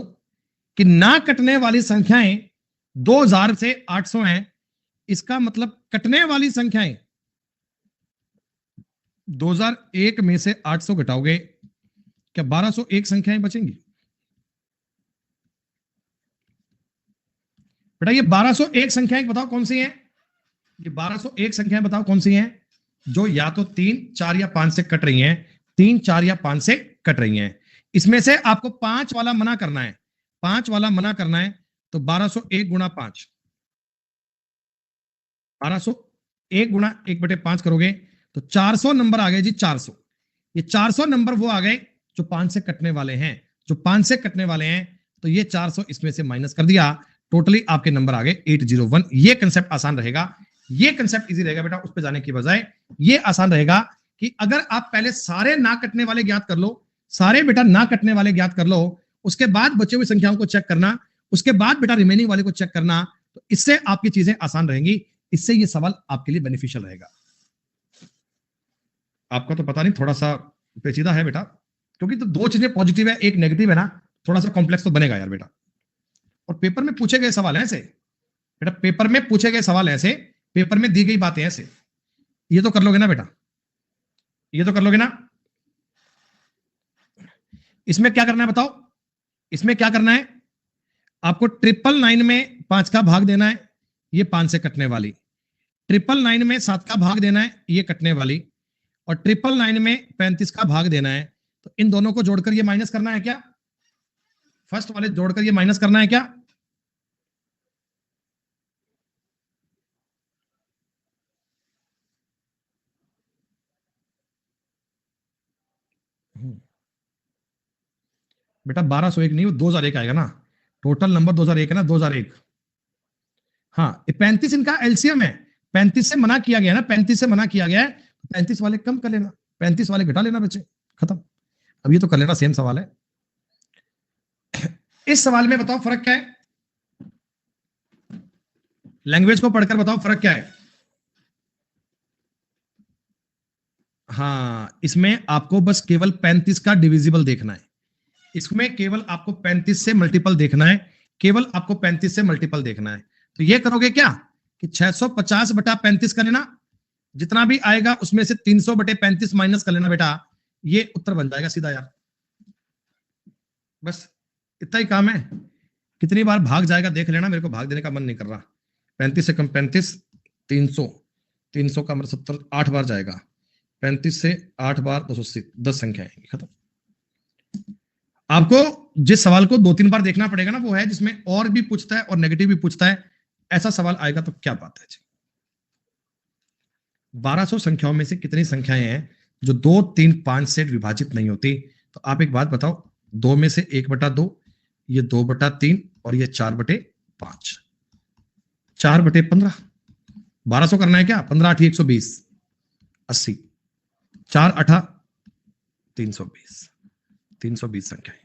कि ना कटने वाली संख्याएं 2000 से 800 हैं, इसका मतलब कटने वाली संख्याएं 2001 में से 800 घटाओगे, क्या 1201 संख्याएं बचेंगी, बेटा ये 1201 संख्याएं बताओ कौन सी हैं, ये 1201 संख्याएं बताओ कौन सी हैं, जो या तो 3 4 या 5 से कट रही हैं, 3 4 या 5 से कट रही हैं, इसमें से आपको 5 वाला मना करना है, 5 वाला मना करना है, तो 1201 गुणा 5, 1201 गुणा 1/5 करोगे, तो 400 नंबर आ गए जी, 400, ये 400 नंबर वो आ गए जो 5 से कटने वाले हैं, जो 5 से कटने वाले हैं, तो ये 400 इसमें से माइनस कर दिया, टोटली आपके नंबर आ गए 801, ये कंसेप्ट आसान रहेगा, ये कंसेप्ट इजी रहेगा बेटा, उस पर जाने की बजाय ये आसान रहेगा कि अगर आप पहले सारे ना कटने वाले ज्ञात कर लो, सारे बेटा ना कटने वाले ज्ञात कर लो, उसके बाद बचे हुई संख्याओं को चेक करना, उसके बाद बेटा रिमेनिंग वाले को चेक करना, तो इससे आपकी चीजें आसान रहेंगी, इससे ये सवाल आपके लिए बेनिफिशियल रहेगा। आपका तो पता नहीं थोड़ा सा पेचीदा है बेटा, क्योंकि तो दो चीजें पॉजिटिव है एक नेगेटिव है ना, थोड़ा सा कॉम्प्लेक्स तो बनेगा यार बेटा, और पेपर में पूछे गए सवाल ऐसे बेटा, पेपर में पूछे गए सवाल ऐसे, पेपर में दी गई बातें ऐसे, ये तो कर लोगे ना बेटा, ये तो कर लोगे ना, इसमें क्या करना है बताओ, इसमें क्या करना है, आपको 999 में 5 का भाग देना है, ये 5 से कटने वाली, 999 में 7 का भाग देना है, ये कटने वाली, और 999 में 35 का भाग देना है, तो इन दोनों को जोड़कर ये माइनस करना है क्या, फर्स्ट वाले जोड़कर ये माइनस करना है क्या, बेटा 1201 नहीं, वो 2001 आएगा ना, टोटल नंबर 2001 है ना, 2001, हाँ 35 इनका एलसीएम है, 35 से मना किया गया ना, 35 से मना किया गया है, 35 वाले कम कर लेना, 35 वाले घटा लेना बच्चे, खत्म, अब ये तो कर लेना, सेम सवाल है, इस सवाल में बताओ फर्क क्या है, लैंग्वेज को पढ़कर बताओ फर्क क्या है, हाँ इसमें आपको बस केवल 35 का डिविजिबल देखना है, इसमें केवल आपको 35 से मल्टीपल देखना है, केवल आपको 35 से मल्टीपल देखना है, तो ये करोगे क्या कि 650/35 कर लेना, जितना भी आएगा उसमें से 300/35 माइनस कर लेना बेटा, ये उत्तर बन जाएगा सीधा यार, बस इतना ही काम है, कितनी बार भाग जाएगा देख लेना, मेरे को भाग देने का मन नहीं कर रहा, 35 से कम 35, 300, 300 का मतलब 70, 8 बार जाएगा। 35 से 8 बार 280, 10 संख्या आएंगी, खत्म। आपको जिस सवाल को 2-3 बार देखना पड़ेगा ना, वो है जिसमें और भी पूछता है और नेगेटिव भी पूछता है। ऐसा सवाल आएगा तो क्या बात है जी। 1200 संख्याओं में से कितनी संख्याएं हैं जो 2, 3, 5 से विभाजित नहीं होती? तो आप एक बात बताओ, 2 में से 1/2, ये 2/3 और ये 4/5, 4/15। 1200 करना है क्या? 15 8 120, 80, 4 8 320, 320 संख्याएं।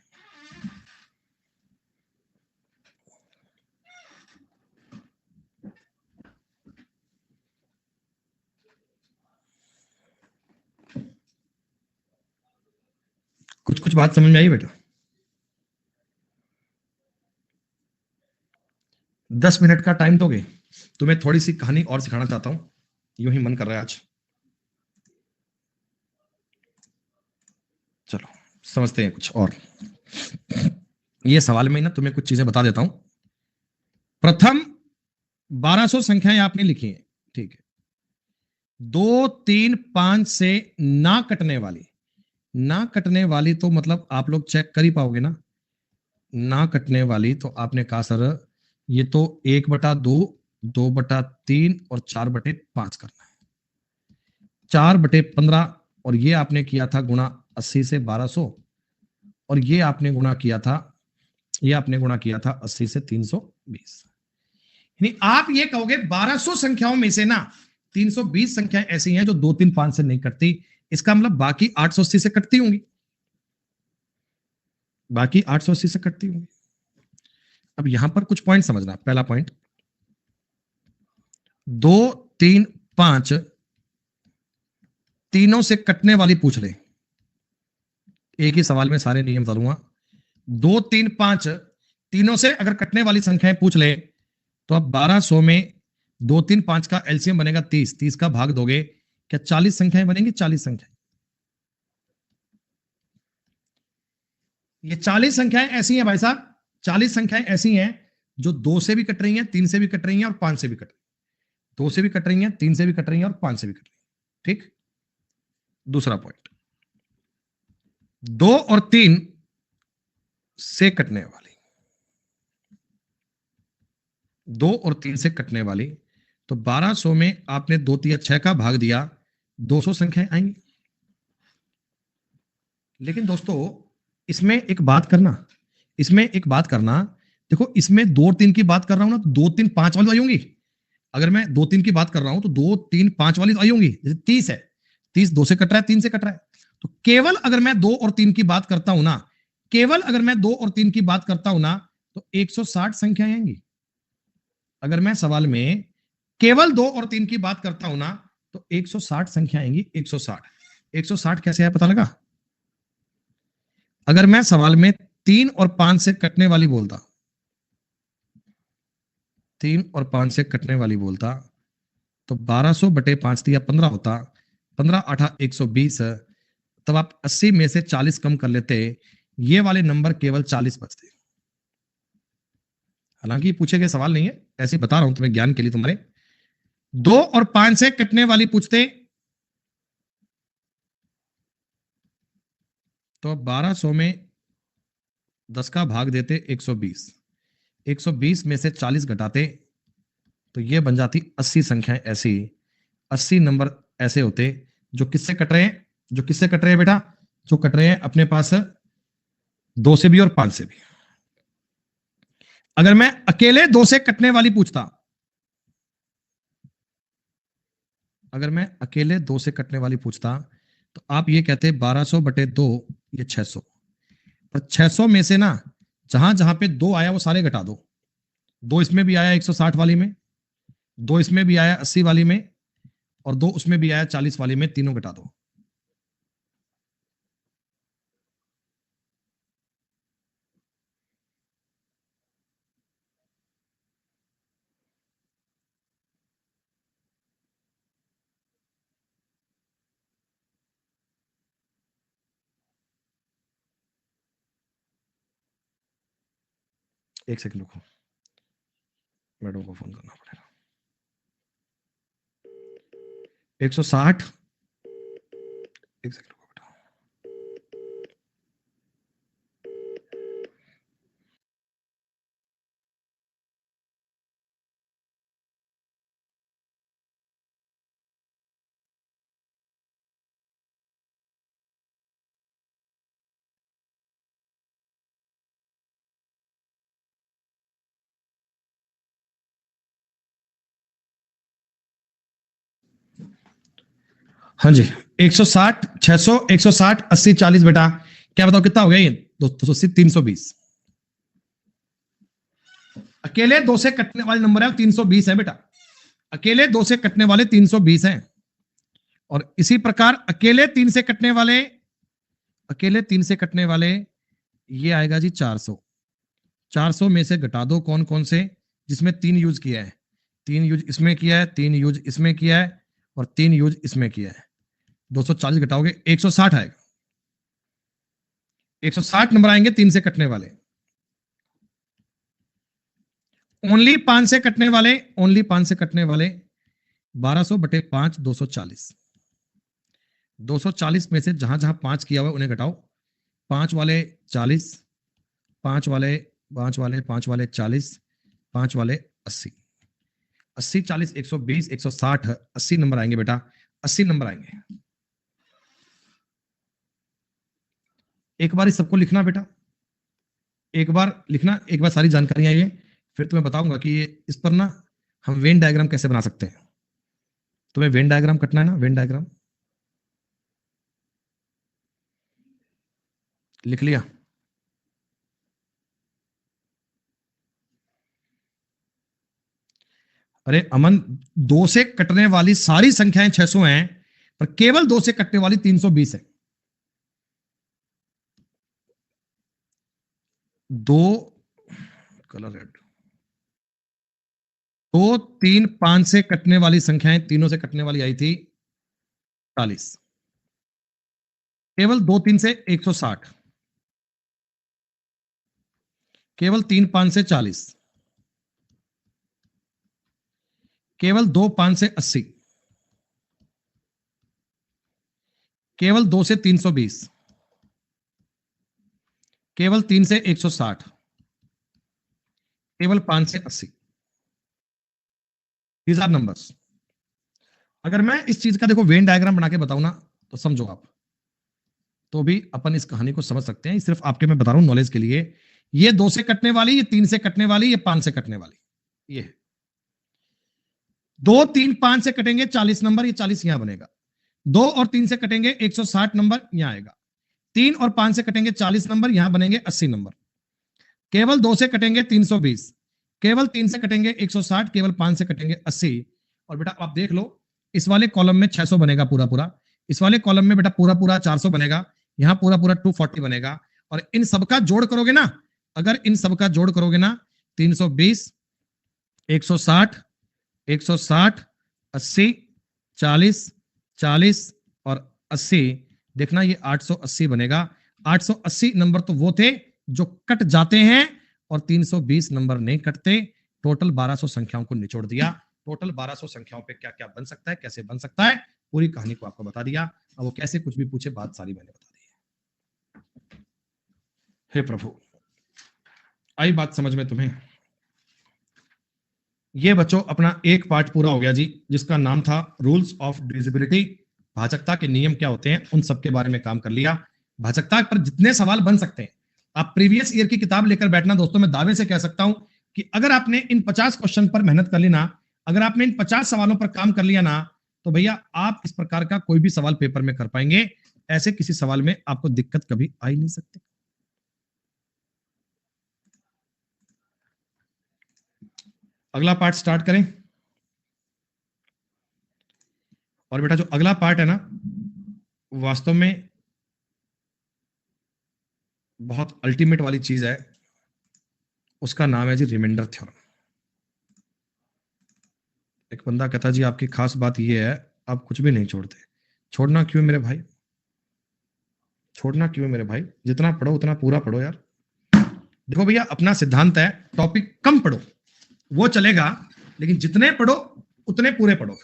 कुछ कुछ बात समझ में आई बेटा? 10 मिनट का टाइम दोगे? तुम्हें थोड़ी सी कहानी और सिखाना चाहता हूं, यूं ही मन कर रहा है आज। चलो समझते हैं कुछ और। ये सवाल में ना तुम्हें कुछ चीजें बता देता हूं। प्रथम 1200 संख्याएं आपने लिखी हैं, ठीक है। 2, 3, 5 से ना कटने वाली, ना कटने वाली तो मतलब आप लोग चेक कर ही पाओगे ना। ना कटने वाली तो आपने कहा सर ये तो 1/2, 2/3 और 4/5 करना है। 4/15 और ये आपने किया था गुणा 80 से 1200, और ये आपने गुणा किया था, ये आपने गुणा किया था 80 से 320। यानी आप ये कहोगे 1200 संख्याओं में से ना 320 संख्याएं ऐसी हैं जो 2, 3, 5 से नहीं कटती। इसका मतलब बाकी 880 से कटती होंगी, बाकी 880 से कटती होंगी। अब यहां पर कुछ पॉइंट समझना। पहला पॉइंट, 2, 3, 5 तीनों से कटने वाली पूछ ले। एक ही सवाल में सारे नियम करूंगा। 2, 3, 5 तीनों से अगर कटने वाली संख्याएं पूछ ले तो अब 1200 में 2, 3, 5 का एलसीएम बनेगा 30, 30 का भाग दोगे, क्या 40 संख्याएं बनेंगी? 40 संख्याएं। ये 40 संख्याएं ऐसी हैं भाई साहब, 40 संख्याएं ऐसी हैं जो 2 से भी कट रही हैं, 3 से भी कट रही हैं और 5 से भी कट रही हैं। 2 से भी कट रही हैं, 3 से भी कट रही हैं और 5 से भी कट रही हैं, ठीक। दूसरा पॉइंट, 2 और 3 से कटने वाली, 2 और 3 से कटने वाली, तो 1200 में आपने 2 3 6 का भाग दिया, 200 संख्याएं आएंगी। लेकिन दोस्तों इसमें एक बात करना, इसमें एक बात करना, देखो इसमें 2 और 3 की बात कर रहा हूं ना, तो 2 3 5 वाली आई होंगी। अगर मैं 2 3 की बात कर रहा हूं तो 2 3 5 वाली तो आई होंगी। जैसे 30 है, 30 2 से कट रहा है, 3 से कट रहा है, तो केवल अगर मैं 2 और 3 की बात करता हूं ना, केवल अगर मैं 2 और 3 की बात करता हूं ना, तो 160 संख्याएं आएंगी। अगर मैं सवाल में केवल 2 और 3 की बात करता हूं ना, तो 160 संख्या आएंगी। 160, 160 कैसे है पता लगा? अगर मैं सवाल में 3 और 5 से कटने वाली बोलता, 3 और 5 से कटने वाली बोलता, तो 1200/5 दिया 15 होता, 15 8 120। तब आप 80 में से 40 कम कर लेते, ये वाले नंबर केवल 40 बचते। हालांकि पूछे गए सवाल नहीं है, ऐसे बता रहा हूं तुम्हें ज्ञान के लिए तुम्हारे। 2 और 5 से कटने वाली पूछते तो 1200 में 10 का भाग देते 120, 120 में से 40 घटाते तो ये बन जाती 80 संख्याएं ऐसी। 80 नंबर ऐसे होते जो किससे कट रहे हैं? जो किससे कट रहे हैं बेटा? जो कट रहे हैं अपने पास 2 से भी और 5 से भी। अगर मैं अकेले 2 से कटने वाली पूछता, अगर मैं अकेले 2 से कटने वाली पूछता, तो आप ये कहते 1200/2, ये 600। पर 600 में से ना जहां जहां पे 2 आया वो सारे घटा दो। 2 इसमें भी आया 160 वाली में, 2 इसमें भी आया 80 वाली में, और 2 उसमें भी आया 40 वाली में, तीनों घटा दो। एक सेकंड रुको, मैडम को फोन करना पड़ेगा। 160, एक सेकंड रुको बेटा। हाँ जी, 160, 600, 160, 80, 40 बेटा, क्या बताओ कितना हो गया ये? 280, 320। अकेले दो से कटने वाले नंबर है 320 है बेटा, अकेले दो से कटने वाले 320 हैं। और इसी प्रकार अकेले तीन से कटने वाले, अकेले तीन से कटने वाले ये आएगा जी 400। 400 में से घटा दो कौन कौन से, जिसमें 3 यूज किया है, 3 यूज इसमें किया है, 3 यूज इसमें किया है और 3 यूज इसमें किया है। 240 घटाओगे 160 आएगा, 160 नंबर आएंगे तीन से कटने वाले। ओनली 5 से कटने वाले, ओनली 5 से कटने वाले 1200 बटे 5, 240। 240 में से जहां जहां 5 किया हुआ उन्हें घटाओ। 5 वाले 40, 5 वाले 5 वाले 5 वाले 40, 5 वाले 80, 80 40 120, 160, 80 नंबर आएंगे बेटा, 80 नंबर आएंगे। एक बार इस सबको लिखना बेटा, एक बार लिखना, एक बार सारी जानकारियां ये, फिर तुम्हें बताऊंगा कि ये इस पर ना हम वेन डायग्राम कैसे बना सकते हैं। तुम्हें वेन डायग्राम कटना है ना, वेन डायग्राम लिख लिया? अरे अमन, दो से कटने वाली सारी संख्याएं 600 हैं, पर केवल दो से कटने वाली 320 है। दो कलर रेड, 2, 3, 5 से कटने वाली संख्याएं तीनों से कटने वाली आई थी 40, केवल 2 3 से 160, केवल 3 5 से 40, केवल 2 5 से 80, केवल 2 से 320, केवल 3 से 160, केवल 5 से 80। These are numbers. अगर मैं इस चीज का देखो वेन डायग्राम बना के बताऊं ना, तो समझो आप, तो भी अपन इस कहानी को समझ सकते हैं। सिर्फ आपके मैं बता रहा हूं नॉलेज के लिए। ये 2 से कटने वाली, ये 3 से कटने वाली, ये 5 से कटने वाली, ये 2 3 5 से कटेंगे 40 नंबर, ये 40 यहां बनेगा। 2 और 3 से कटेंगे 160 नंबर, यहां आएगा। 3 और 5 से कटेंगे 40 नंबर, यहां बनेंगे 80 नंबर। केवल 2 से कटेंगे 320, केवल 3 से कटेंगे 160, केवल 5 से कटेंगे 80। और बेटा आप देख लो, इस वाले कॉलम में 600 बनेगा पूरा पूरा, इस वाले कॉलम में बेटा पूरा पूरा 400 बनेगा, यहां पूरा पूरा 240 बनेगा। और इन सबका जोड़ करोगे ना, अगर इन सबका जोड़ करोगे ना, 320, 160, 160, 80, 40, 40 और 80, देखना ये 880 बनेगा। 880 नंबर तो वो थे जो कट जाते हैं और 320 नंबर नहीं कटते। टोटल 1200 संख्याओं को निचोड़ दिया। टोटल 1200 संख्याओं पे क्या क्या बन सकता है, कैसे बन सकता है, पूरी कहानी को आपको बता दिया। अब वो कैसे कुछ भी पूछे, बात सारी मैंने बता दी है। हे प्रभु, आई बात समझ में तुम्हें? ये बच्चों अपना एक पार्ट पूरा हो गया जी, जिसका नाम था रूल्स ऑफ डिविजिबिलिटी। भाजकता के नियम क्या होते हैं, उन सब के बारे में काम कर लिया। भाजकता पर जितने सवाल बन सकते हैं, आप प्रीवियस ईयर की किताब लेकर बैठना दोस्तों। मैं दावे से कह सकता हूं कि अगर आपने इन 50 क्वेश्चन पर मेहनत कर ली ना, अगर आपने इन 50 सवालों पर काम कर लिया ना, तो भैया आप इस प्रकार का कोई भी सवाल पेपर में कर पाएंगे। ऐसे किसी सवाल में आपको दिक्कत कभी आ ही नहीं सकती। अगला पार्ट स्टार्ट करें। और बेटा जो अगला पार्ट है ना, वास्तव में बहुत अल्टीमेट वाली चीज है। उसका नाम है जी रिमाइंडर थ्योरम। एक बंदा कहता जी आपकी खास बात यह है, आप कुछ भी नहीं छोड़ते। छोड़ना क्यों मेरे भाई, छोड़ना क्यों मेरे भाई? जितना पढ़ो उतना पूरा पढ़ो यार। देखो भैया, अपना सिद्धांत है, टॉपिक कम पढ़ो वो चलेगा, लेकिन जितने पढ़ो उतने पूरे पढ़ो।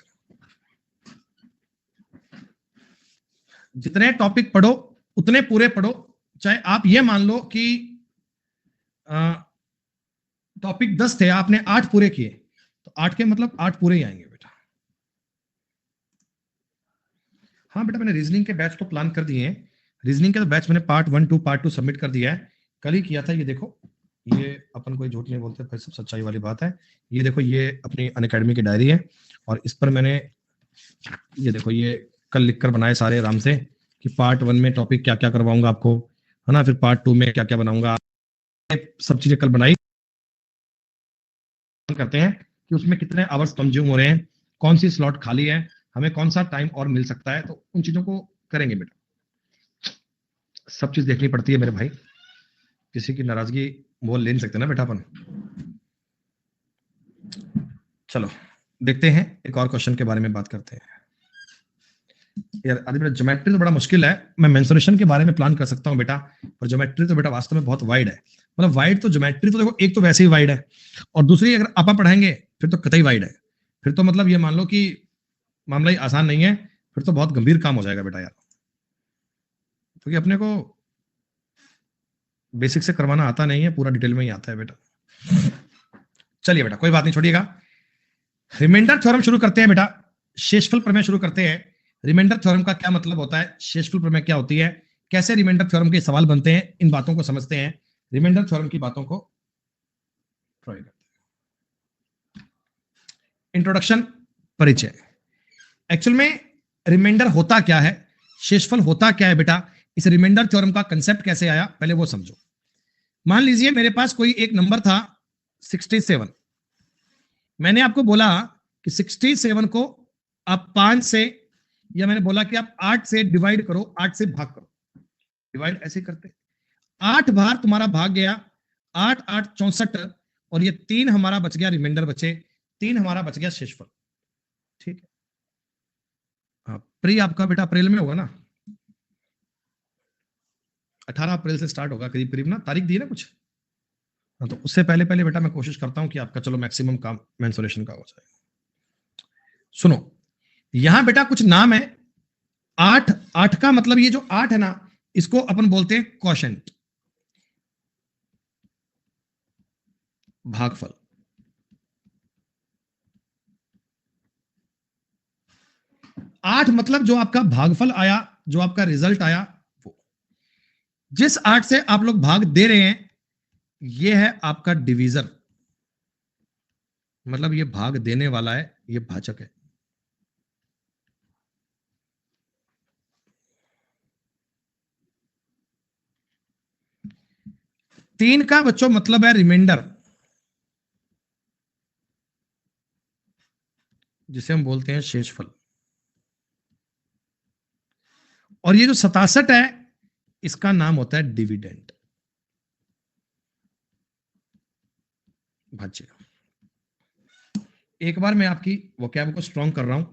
जितने टॉपिक पढ़ो उतने पूरे पढ़ो, चाहे आप ये मान लो कि टॉपिक 10 थे, आपने 8 पूरे किए, तो 8 के मतलब 8 पूरे ही आएंगे बेटा। हाँ बेटा, मैंने रीजनिंग के बैच तो प्लान कर दिए हैं। रीजनिंग के तो बैच मैंने पार्ट 1 2 पार्ट 2 सबमिट कर दिया है, कल ही किया था। ये देखो, ये अपन कोई झूठ नहीं बोलते भाई, सब सच्चाई वाली बात है। ये देखो, ये अपनी अनअकैडमी की डायरी है, और इस पर मैंने ये देखो, ये कल लिखकर बनाए सारे आराम से कि पार्ट 1 में टॉपिक क्या क्या करवाऊंगा आपको, है ना, फिर पार्ट 2 में क्या क्या बनाऊंगा, सब चीजें कल बनाई। करते हैं कि उसमें कितने आवर्स कंज्यूम हो रहे हैं, कौन सी स्लॉट खाली है, हमें कौन सा टाइम और मिल सकता है, तो उन चीजों को करेंगे बेटा। सब चीज देखनी पड़ती है मेरे भाई, किसी की नाराजगी मोल ले नहीं सकते ना बेटा अपन। चलो देखते हैं, एक और क्वेश्चन के बारे में बात करते हैं। यार आदि बेटा, ज्योमेट्री तो बड़ा मुश्किल है। मैं मेंसुरेशन के बारे में प्लान कर सकता हूँ बेटा, पर ज्योमेट्री तो बेटा वास्तव में बहुत वाइड है। मतलब वाइड तो ज्योमेट्री तो देखो, एक तो वैसे ही वाइड है, और दूसरी अगर आपा पढ़ाएंगे फिर तो कतई वाइड है। फिर तो मतलब ये मान लो कि मामला ही आसान नहीं है, फिर तो बहुत गंभीर काम हो जाएगा बेटा यार, क्योंकि अपने को बेसिक से करवाना आता नहीं है, पूरा डिटेल में ही आता है बेटा। चलिए बेटा, कोई बात नहीं, छोड़िएगा। रिमाइंडर थ्योरम शुरू करते हैं बेटा, शेषफल प्रमेय शुरू करते हैं। रिमाइंडर थ्योरम का क्या मतलब होता है, शेषफल प्रमेय क्या होती है, कैसे रिमाइंडर थ्योरम के सवाल बनते हैं, इन बातों को समझते हैं, रिमाइंडर थ्योरम की बातों को ट्राई करते हैं। इंट्रोडक्शन, परिचय। एक्चुअल में रिमाइंडर होता क्या है, शेषफल होता क्या है बेटा, इस रिमाइंडर थ्योरम का कंसेप्ट कैसे आया, पहले वो समझो। मान लीजिए मेरे पास कोई एक नंबर था 67, मैंने आपको बोला कि 67 को आप 5 से, या मैंने बोला कि आप 8 से डिवाइड करो, 8 से भाग करो। डिवाइड ऐसे करते, 8 बार तुम्हारा भाग गया, 8 8 64, और ये 3 हमारा बच गया, रिमाइंडर बचे 3, हमारा बच गया शेषफल। ठीक है, हाँ, प्री आपका बेटा अप्रैल में होगा ना, 18 अप्रैल से स्टार्ट होगा करीब करीब ना, तारीख दी है ना कुछ। हाँ, तो उससे पहले पहले बेटा मैं कोशिश करता हूं कि आपका चलो मैक्सिमम काम मेंसुरेशन का हो जाए। सुनो, यहां बेटा कुछ नाम है, 8 8 का मतलब ये जो 8 है ना, इसको अपन बोलते हैं क्वोशंट, भागफल। 8 मतलब जो आपका भागफल आया, जो आपका रिजल्ट आया, वो जिस 8 से आप लोग भाग दे रहे हैं, ये है आपका डिवीजर, मतलब ये भाग देने वाला है, ये भाजक है। तीन का बच्चों मतलब है रिमाइंडर, जिसे हम बोलते हैं शेषफल। और ये जो 67 है, इसका नाम होता है डिविडेंड, भाज्य। एक बार मैं आपकी वोकैब को स्ट्रॉन्ग कर रहा हूं,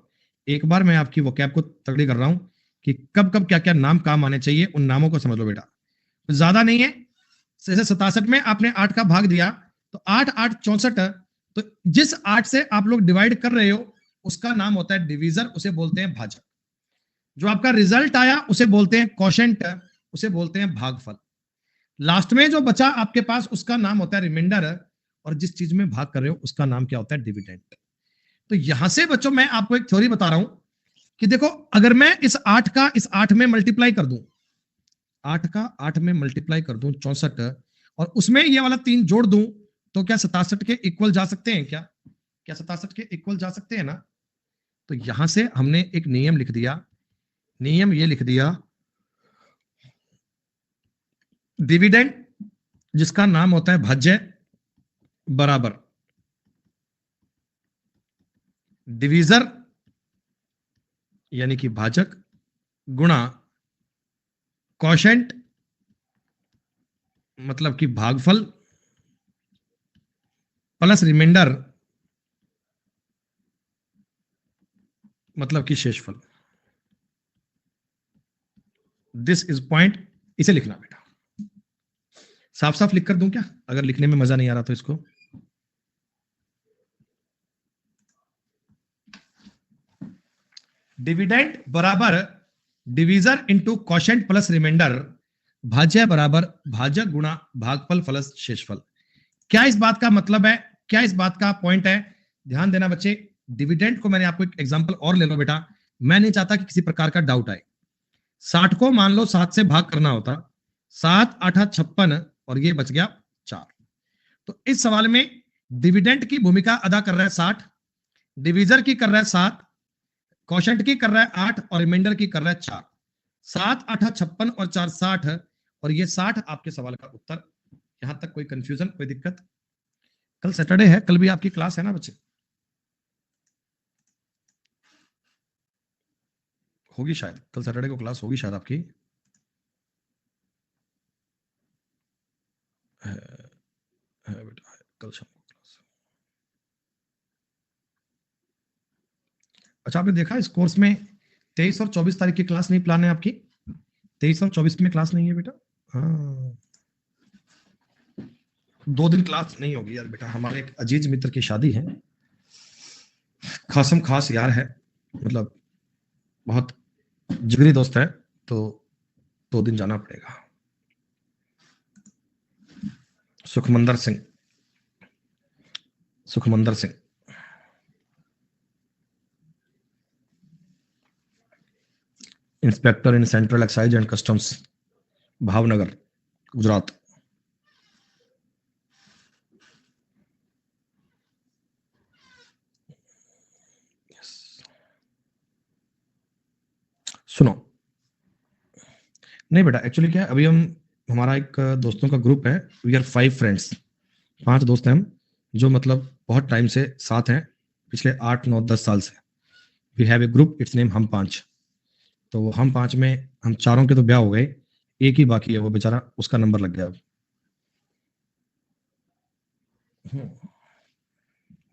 एक बार मैं आपकी वोकैब को तगड़ी कर रहा हूं कि कब कब क्या क्या नाम काम आने चाहिए, उन नामों को समझ लो बेटा। ज्यादा नहीं है, जैसे 67 में आपने 8 का भाग दिया, तो 8 8 64, तो जिस 8 से आप लोग डिवाइड कर रहे हो, उसका नाम होता है डिवीजर, उसे बोलते हैं भाजक। जो आपका रिजल्ट आया उसे बोलते हैं क्वोशंट, उसे बोलते हैं भागफल। लास्ट में जो बचा आपके पास, उसका नाम होता है रिमाइंडर, और जिस चीज में भाग कर रहे हो उसका नाम क्या होता है, डिविडेंड। तो यहां से बच्चों मैं आपको एक थ्योरी बता रहा हूं कि देखो, अगर मैं इस 8 का इस 8 में मल्टीप्लाई कर दूं, 8 का 8 में मल्टीप्लाई कर दूं 64, और उसमें ये वाला 3 जोड़ दूं, तो क्या 67 के इक्वल जा सकते हैं क्या, क्या 67 के इक्वल जा सकते हैं ना। तो यहां से हमने एक नियम लिख दिया, नियम ये लिख दिया, डिविडेंड जिसका नाम होता है भाज्य बराबर डिवीजर यानी कि भाजक गुणा क्वोशंट मतलब कि भागफल प्लस रिमाइंडर मतलब कि शेषफल। दिस इज पॉइंट, इसे लिखना बेटा। साफ साफ लिख कर दूं क्या, अगर लिखने में मजा नहीं आ रहा तो इसको। डिविडेंड बराबर divisor into quotient plus remainder भाज्य बराबर भाजक गुणा भागफल प्लस शेषफल। क्या इस बात का मतलब है, क्या इस बात का पॉइंट है? ध्यान देना बच्चे, डिविडेंड को मैंने आपको एक एग्जांपल और ले लो बेटा, मैं नहीं चाहता कि किसी प्रकार का डाउट आए। 60 को मान लो 7 से भाग करना होता, 7 8 56 और ये बच गया 4। तो इस सवाल में डिविडेंड की भूमिका अदा कर रहा है 60, डिवीजर की कर रहा है 7, क्वोशेंट की कर रहा है 8 और रिमाइंडर की कर रहा है 4। 7 8 56 और 4 60 और ये 60 आपके सवाल का उत्तर। यहां तक कोई कंफ्यूजन, कोई दिक्कत? कल सैटरडे है, कल भी आपकी क्लास है ना बच्चे? होगी शायद, कल सैटरडे को क्लास होगी शायद आपकी। है बेटा, कल शाम को क्लास। अच्छा, आपने देखा इस कोर्स में 23 और 24 तारीख की क्लास नहीं प्लान है आपकी? 23 और 24 में क्लास नहीं है बेटा? हाँ, 2 दिन क्लास नहीं होगी यार बेटा, हमारे एक अजीज मित्र की शादी है, खासम खास यार है, मतलब बहुत जिगरी दोस्त है, तो 2 दिन जाना पड़ेगा। Sukhmandar Singh, Sukhmandar Singh, inspector in central excise and customs, Bhavnagar, Gujarat. सुनो, नहीं बेटा, एक्चुअली क्या है, अभी हम, हमारा एक दोस्तों का ग्रुप है, वी आर 5 फ्रेंड्स, 5 दोस्त हैं हम, जो मतलब बहुत टाइम से साथ हैं, पिछले 8 9 10 साल से। We have a group, it's name हम 5। तो हम 5 में हम 4 के तो ब्याह हो गए, एक ही बाकी है, वो बेचारा, उसका नंबर लग गया अब।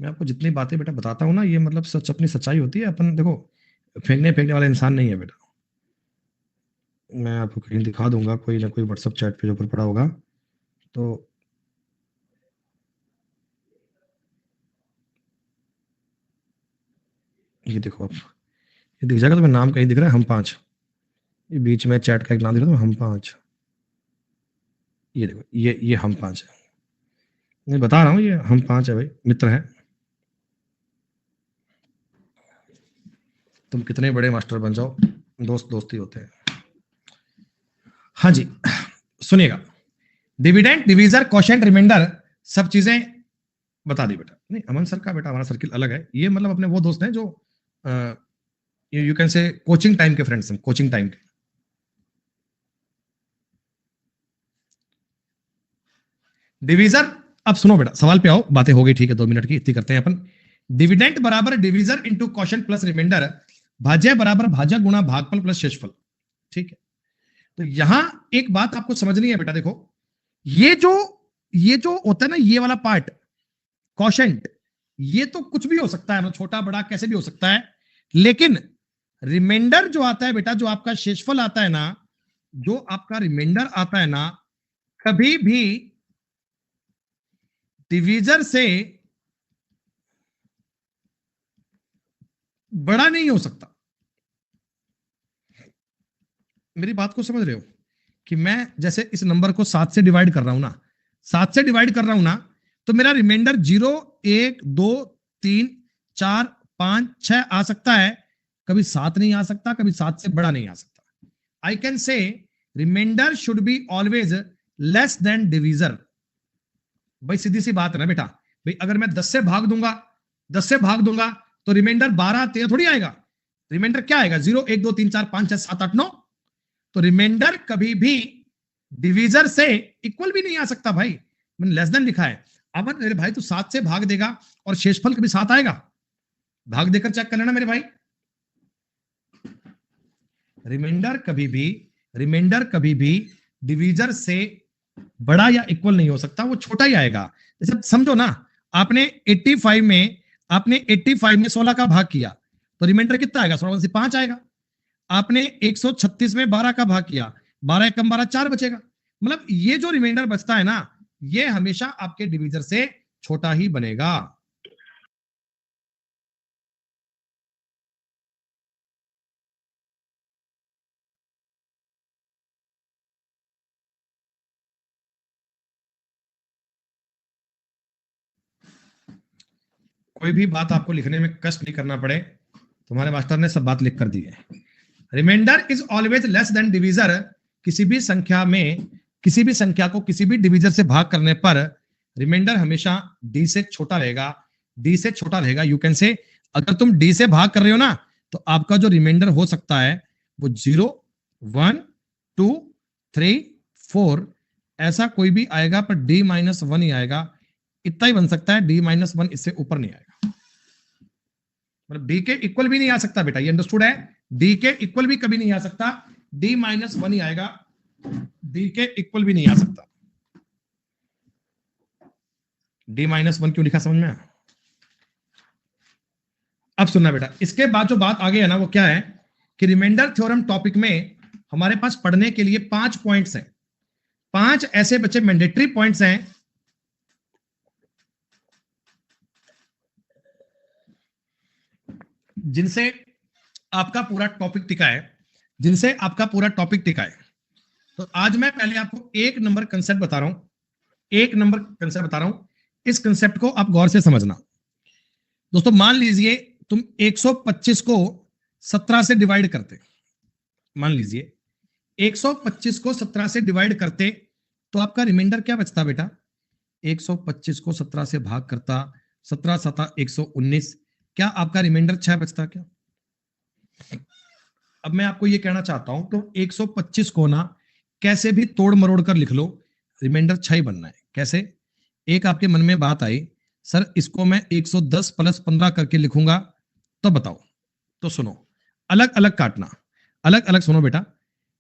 मैं आपको जितनी बातें बेटा बताता हूँ ना, ये मतलब सच, अपनी सच्चाई होती है। अपन देखो, फेंकने वाला इंसान नहीं है बेटा। मैं आपको कहीं दिखा दूंगा, कोई ना कोई व्हाट्सएप चैट पे जो ऊपर पड़ा होगा, तो ये देखो आप, ये दिख जाएगा तुम्हें, नाम कहीं दिख रहा है हम 5, ये बीच में चैट का एक नाम दिख रहा है हम 5, ये देखो, ये हम 5 है। मैं बता रहा हूँ, ये हम 5 है भाई, मित्र है। तुम कितने बड़े मास्टर बन जाओ, दोस्त दोस्ती होते हैं। हाँ जी, सुनिएगा, डिविडेंड, डिवीजर, क्वोशेंट, रिमाइंडर, सब चीजें बता दी बेटा। नहीं, अमन सर का बेटा हमारा सर्किल अलग है, ये मतलब अपने वो दोस्त हैं जो you can say coaching time के फ्रेंड्स हैं, कोचिंग टाइम के। डिवीजर, अब सुनो बेटा, सवाल पे आओ, बातें हो गई ठीक है, 2 मिनट की इतनी करते हैं अपन। डिविडेंड बराबर divisor into quotient plus remainder भाज्य बराबर भाजक गुणा भागफल प्लस शेषफल। ठीक है, तो यहां एक बात आपको समझनी है बेटा, देखो, ये जो ये जो होता है ना, ये वाला पार्ट क्वोशेंट, ये तो कुछ भी हो सकता है, मतलब छोटा बड़ा कैसे भी हो सकता है, लेकिन रिमाइंडर जो आता है बेटा, जो आपका शेषफल आता है ना, जो आपका रिमाइंडर आता है ना, कभी भी डिवीजर से बड़ा नहीं हो सकता। मेरी बात को समझ रहे हो? कि मैं जैसे इस नंबर को 7 से डिवाइड कर रहा हूं ना, 7 से डिवाइड कर रहा हूं ना, तो मेरा रिमाइंडर 0 1 2 3 4 5 6 आ सकता है, कभी 7 नहीं आ सकता, कभी 7 से बड़ा नहीं आ सकता। I can say remainder should be always less than divisor. भाई सीधी सी बात है ना बेटा, भाई अगर मैं 10 से भाग दूंगा, 10 से भाग दूंगा, तो रिमाइंडर 12 13 थोड़ी आएगा। रिमाइंडर क्या आएगा? 0 1 2 3 4 5 6 7 8 9। तो रिमाइंडर कभी भी डिवीजर से इक्वल भी नहीं आ सकता भाई, मैंने लेस देन लिखा है। अब मेरे भाई तू 7 से भाग देगा और शेषफल कभी 7 आएगा? भाग देकर चेक कर लेना मेरे भाई। रिमाइंडर कभी भी, रिमाइंडर कभी भी डिवीजर से बड़ा या इक्वल नहीं हो सकता, वो छोटा ही आएगा। जैसे समझो ना, आपने 85 में, आपने 85 में 16 का भाग किया, तो रिमाइंडर कितना आएगा? 16 से 5 आएगा। आपने 136 में 12 का भाग किया, 12 एकम 12 4 बचेगा। मतलब ये जो रिमाइंडर बचता है ना, ये हमेशा आपके डिवीजर से छोटा ही बनेगा। कोई भी बात आपको लिखने में कष्ट नहीं करना पड़े, तुम्हारे मास्टर ने सब बात लिख कर दी है। Remainder is always less than divisor, किसी भी संख्या को किसी भी डिविजर से भाग करने पर रिमाइंडर हमेशा डी से छोटा रहेगा, डी से छोटा रहेगा। यू कैन से, अगर तुम डी से भाग कर रहे हो ना, तो आपका जो रिमाइंडर हो सकता है वो 0, 1, 2, 3, 4 ऐसा कोई भी आएगा, पर डी -1 ही आएगा। इतना ही बन सकता है, डी -1, इससे ऊपर नहीं आएगा। मतलब डी के इक्वल भी नहीं आ सकता बेटा, ये अंडरस्टूड है। डी के इक्वल भी कभी नहीं आ सकता, डी -1 ही आएगा, डी के इक्वल भी नहीं आ सकता। डी -1 क्यों लिखा समझ में आया? अब सुनना बेटा, इसके बाद जो बात आगे है ना, वो क्या है कि रिमाइंडर थ्योरम टॉपिक में हमारे पास पढ़ने के लिए 5 पॉइंट्स हैं। 5 ऐसे बच्चे मैंडेटरी पॉइंट्स हैं जिनसे आपका पूरा टॉपिक टिका है, जिनसे आपका पूरा टॉपिक टिका है। तो आज मैं पहले आपको 1 नंबर कंसेप्ट बता रहा हूं, 1 नंबर कंसेप्ट बता रहा हूं। इस कंसेप्ट को आप गौर से समझना। दोस्तों मान लीजिए तुम 125 को 17 से डिवाइड करते, मान लीजिए 125 को 17 से डिवाइड करते, तो आपका रिमाइंडर क्या बचता बेटा? 125 को 17 से भाग करता, 17 7 119, क्या आपका रिमाइंडर 6 बचता क्या? अब मैं आपको ये कहना चाहता हूं, तो 125 को ना कैसे भी तोड़ मरोड़ कर लिख लो, रिमाइंडर 6 ही बनना है। कैसे? एक आपके मन में बात आई, सर इसको मैं 110 + 15 करके लिखूंगा, तो बताओ। तो सुनो, अलग अलग काटना, अलग अलग सुनो बेटा।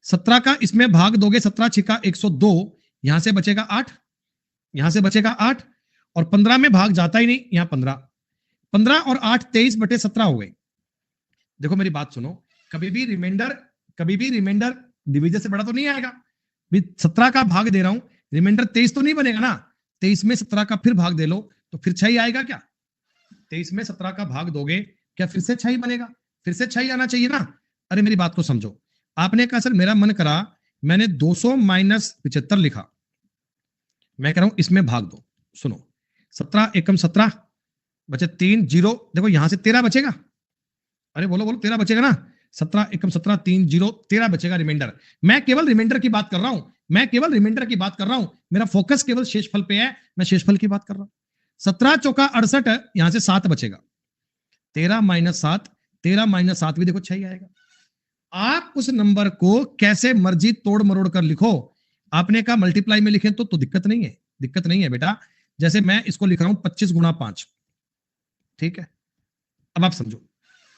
17 का इसमें भाग दोगे, 17 छिका 102, यहां से बचेगा 8, यहां से बचेगा 8, और 15 में भाग जाता ही नहीं, यहां 15 और 8 23/17 हो गए। देखो मेरी बात सुनो, कभी भी रिमाइंडर डिवीजन से बड़ा तो नहीं आएगा। 17 का भाग दे रहा हूं, रिमाइंडर 23 तो नहीं बनेगा ना। 23 में 17 का फिर भाग दे लो, तो फिर 6 ही आएगा क्या? 23 में 17 का भाग दोगे, क्या फिर से 6 ही बनेगा? फिर से 6 ही आना चाहिए ना। अरे मेरी बात को समझो, आपने कहा सर मेरा मन करा, मैंने 200 - 75 लिखा, मैं कह रहा हूं इसमें भाग दो। सुनो, 17 एकम 17 बचे 3 0, देखो यहां से 13 बचेगा। अरे बोलो बोलो, 13 बचेगा ना। 17 एकम 17, 3 0, 13 बचेगा रिमाइंडर। मैं केवल रिमाइंडर की बात कर रहा हूं, मैं केवल रिमाइंडर की बात कर रहा हूं, मेरा फोकस केवल शेषफल पे है, मैं शेषफल की बात कर रहा हूं। 17 चौका 68, यहां से 7 बचेगा। 13 - 7, 13 - 7 भी देखो 6 ही आएगा। आप उस नंबर को कैसे मर्जी तोड़ मरोड़ कर लिखो। आपने कहा मल्टीप्लाई में लिखें तो दिक्कत नहीं है, दिक्कत नहीं है बेटा। जैसे मैं इसको लिख रहा हूं 25 × 5, ठीक है। अब आप समझो,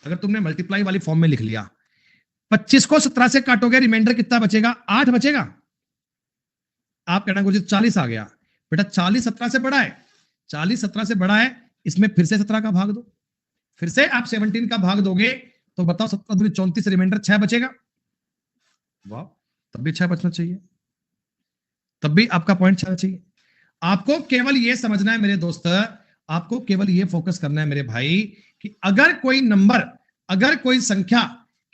अगर तुमने मल्टीप्लाई वाली फॉर्म में लिख लिया, 25 को 17 से काटोगे, रिमाइंडर कितना बचेगा? 8 बचेगा। आप कहना गुरुजी 40 आ गया। बेटा 40 17 से बड़ा है, 40 17 से बड़ा है, इसमें फिर से 17 का भाग दो, फिर से आप 17 का भाग दोगे, तो बताओ 17 दूनी 34, रिमाइंडर 6 बचेगा। वाह, तब भी 6 बचना चाहिए, तब भी आपका पॉइंट 6 चाहिए। आपको केवल यह समझना है मेरे दोस्त, आपको केवल यह फोकस करना है मेरे भाई, कि अगर कोई नंबर, अगर कोई संख्या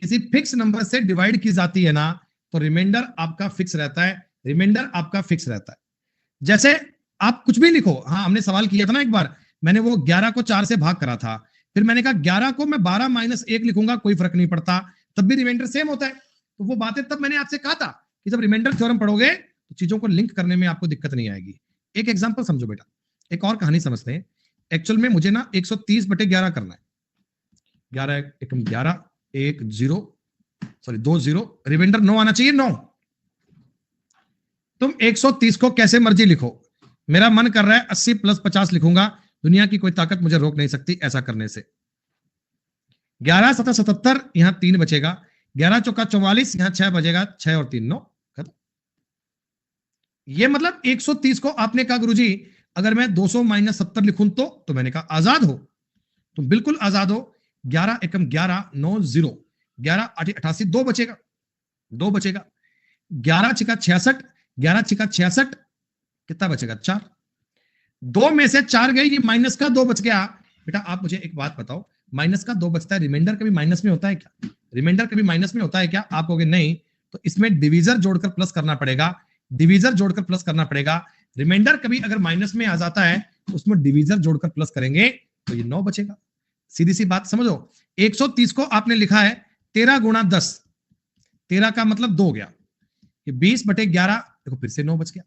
किसी फिक्स नंबर से डिवाइड की जाती है ना, तो रिमाइंडर आपका फिक्स रहता है, रिमाइंडर आपका फिक्स रहता है। जैसे आप कुछ भी लिखो, हाँ हमने सवाल किया था ना एक बार, मैंने वो 11 को 4 से भाग करा था, फिर मैंने कहा 11 को मैं 12 - 1 लिखूंगा, कोई फर्क नहीं पड़ता, तब भी रिमाइंडर सेम होता है। तो वो बातें तब मैंने आपसे कहा था कि जब रिमाइंडर थ्योरम पढ़ोगे तो चीजों को लिंक करने में आपको दिक्कत नहीं आएगी। एक एग्जांपल समझो बेटा, एक और कहानी समझते हैं। एक्चुअल में मुझे ना 130/11 करना है। 11 एकम 11, 1 0, सॉरी 2 0, रिमाइंडर 9 आना चाहिए, 9। तुम 130 को कैसे मर्जी लिखो, मेरा मन कर रहा है 80 + 50 लिखूंगा, दुनिया की कोई ताकत मुझे रोक नहीं सकती ऐसा करने से। 11 7 77, यहां 3 बचेगा। 11 चौका 44, यहां 6 बचेगा, 6 और 3 9, खत्म। ये मतलब 130 को आपने कहा गुरुजी अगर मैं 200 - 70 लिखूं तो मैंने कहा आजाद हो, तुम बिल्कुल आजाद हो। 11 एकम 11, 9 0, 11 8 88, 2 बचेगा, 2 बचेगा। 11 छिका 66, 11 छिका 66, कितना बचेगा? 4। 2 में से 4 गए, ये माइनस का 2 बच गया। बेटा आप मुझे एक बात बताओ, माइनस का 2 बचता है, रिमाइंडर कभी माइनस में होता है क्या? रिमाइंडर कभी माइनस में होता है क्या? आप कहोगे नहीं, तो इसमें डिवीजर जोड़कर प्लस करना पड़ेगा, डिवीजर जोड़कर प्लस करना पड़ेगा। रिमाइंडर कभी अगर माइनस में आ जाता है तो उसमें डिवीजर जोड़कर प्लस करेंगे, तो ये 9 बचेगा। सीधी सी बात समझो, 130 को आपने लिखा है 13 गुणा 10, 13 का मतलब 2 गया, ये 20/11, देखो फिर से 9 बच गया।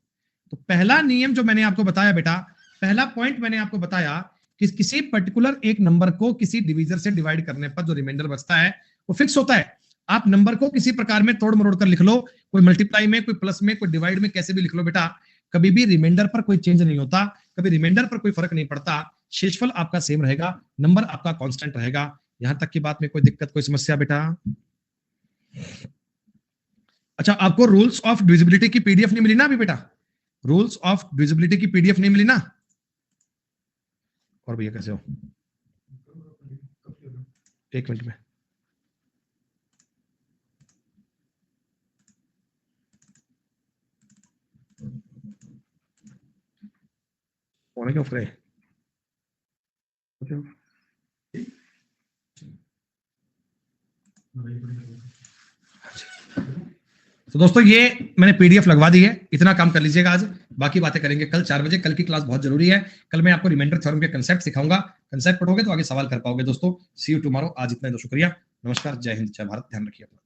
तो पहला नियम जो मैंने आपको बताया बेटा, पहला पॉइंट मैंने आपको बताया कि किसी पर्टिकुलर एक नंबर को किसी डिवीजर से डिवाइड करने पर जो रिमाइंडर बचता है वो फिक्स होता है। आप नंबर को किसी प्रकार में तोड़ मरोड़ कर लिख लो, कोई मल्टीप्लाई में, कोई प्लस में, कोई डिवाइड में, कैसे भी लिख लो बेटा, कभी भी रिमाइंडर पर कोई चेंज नहीं होता, कभी रिमाइंडर पर कोई फर्क नहीं पड़ता, शेषफल आपका सेम रहेगा, नंबर आपका कांस्टेंट रहेगा। यहां तक की बात में कोई दिक्कत, कोई समस्या बेटा? अच्छा, आपको रूल्स ऑफ डिविजिबिलिटी की पीडीएफ नहीं मिली ना अभी बेटा? रूल्स ऑफ डिविजिबिलिटी की पीडीएफ नहीं मिली ना? और भैया कैसे हो? 1 मिनट में। क्यों फ्रे? तो दोस्तों ये मैंने पीडीएफ लगवा दी है, इतना काम कर लीजिएगा आज, बाकी बातें करेंगे कल 4 बजे। कल की क्लास बहुत जरूरी है, कल मैं आपको रिमाइंडर थ्योरम के कंसेप्ट सिखाऊंगा, कंसेप्ट पढ़ोगे तो आगे सवाल कर पाओगे। दोस्तों सी यू टुमारो, आज इतना ही, तो शुक्रिया, नमस्कार, जय हिंद, जय भारत, ध्यान रखिए अपना।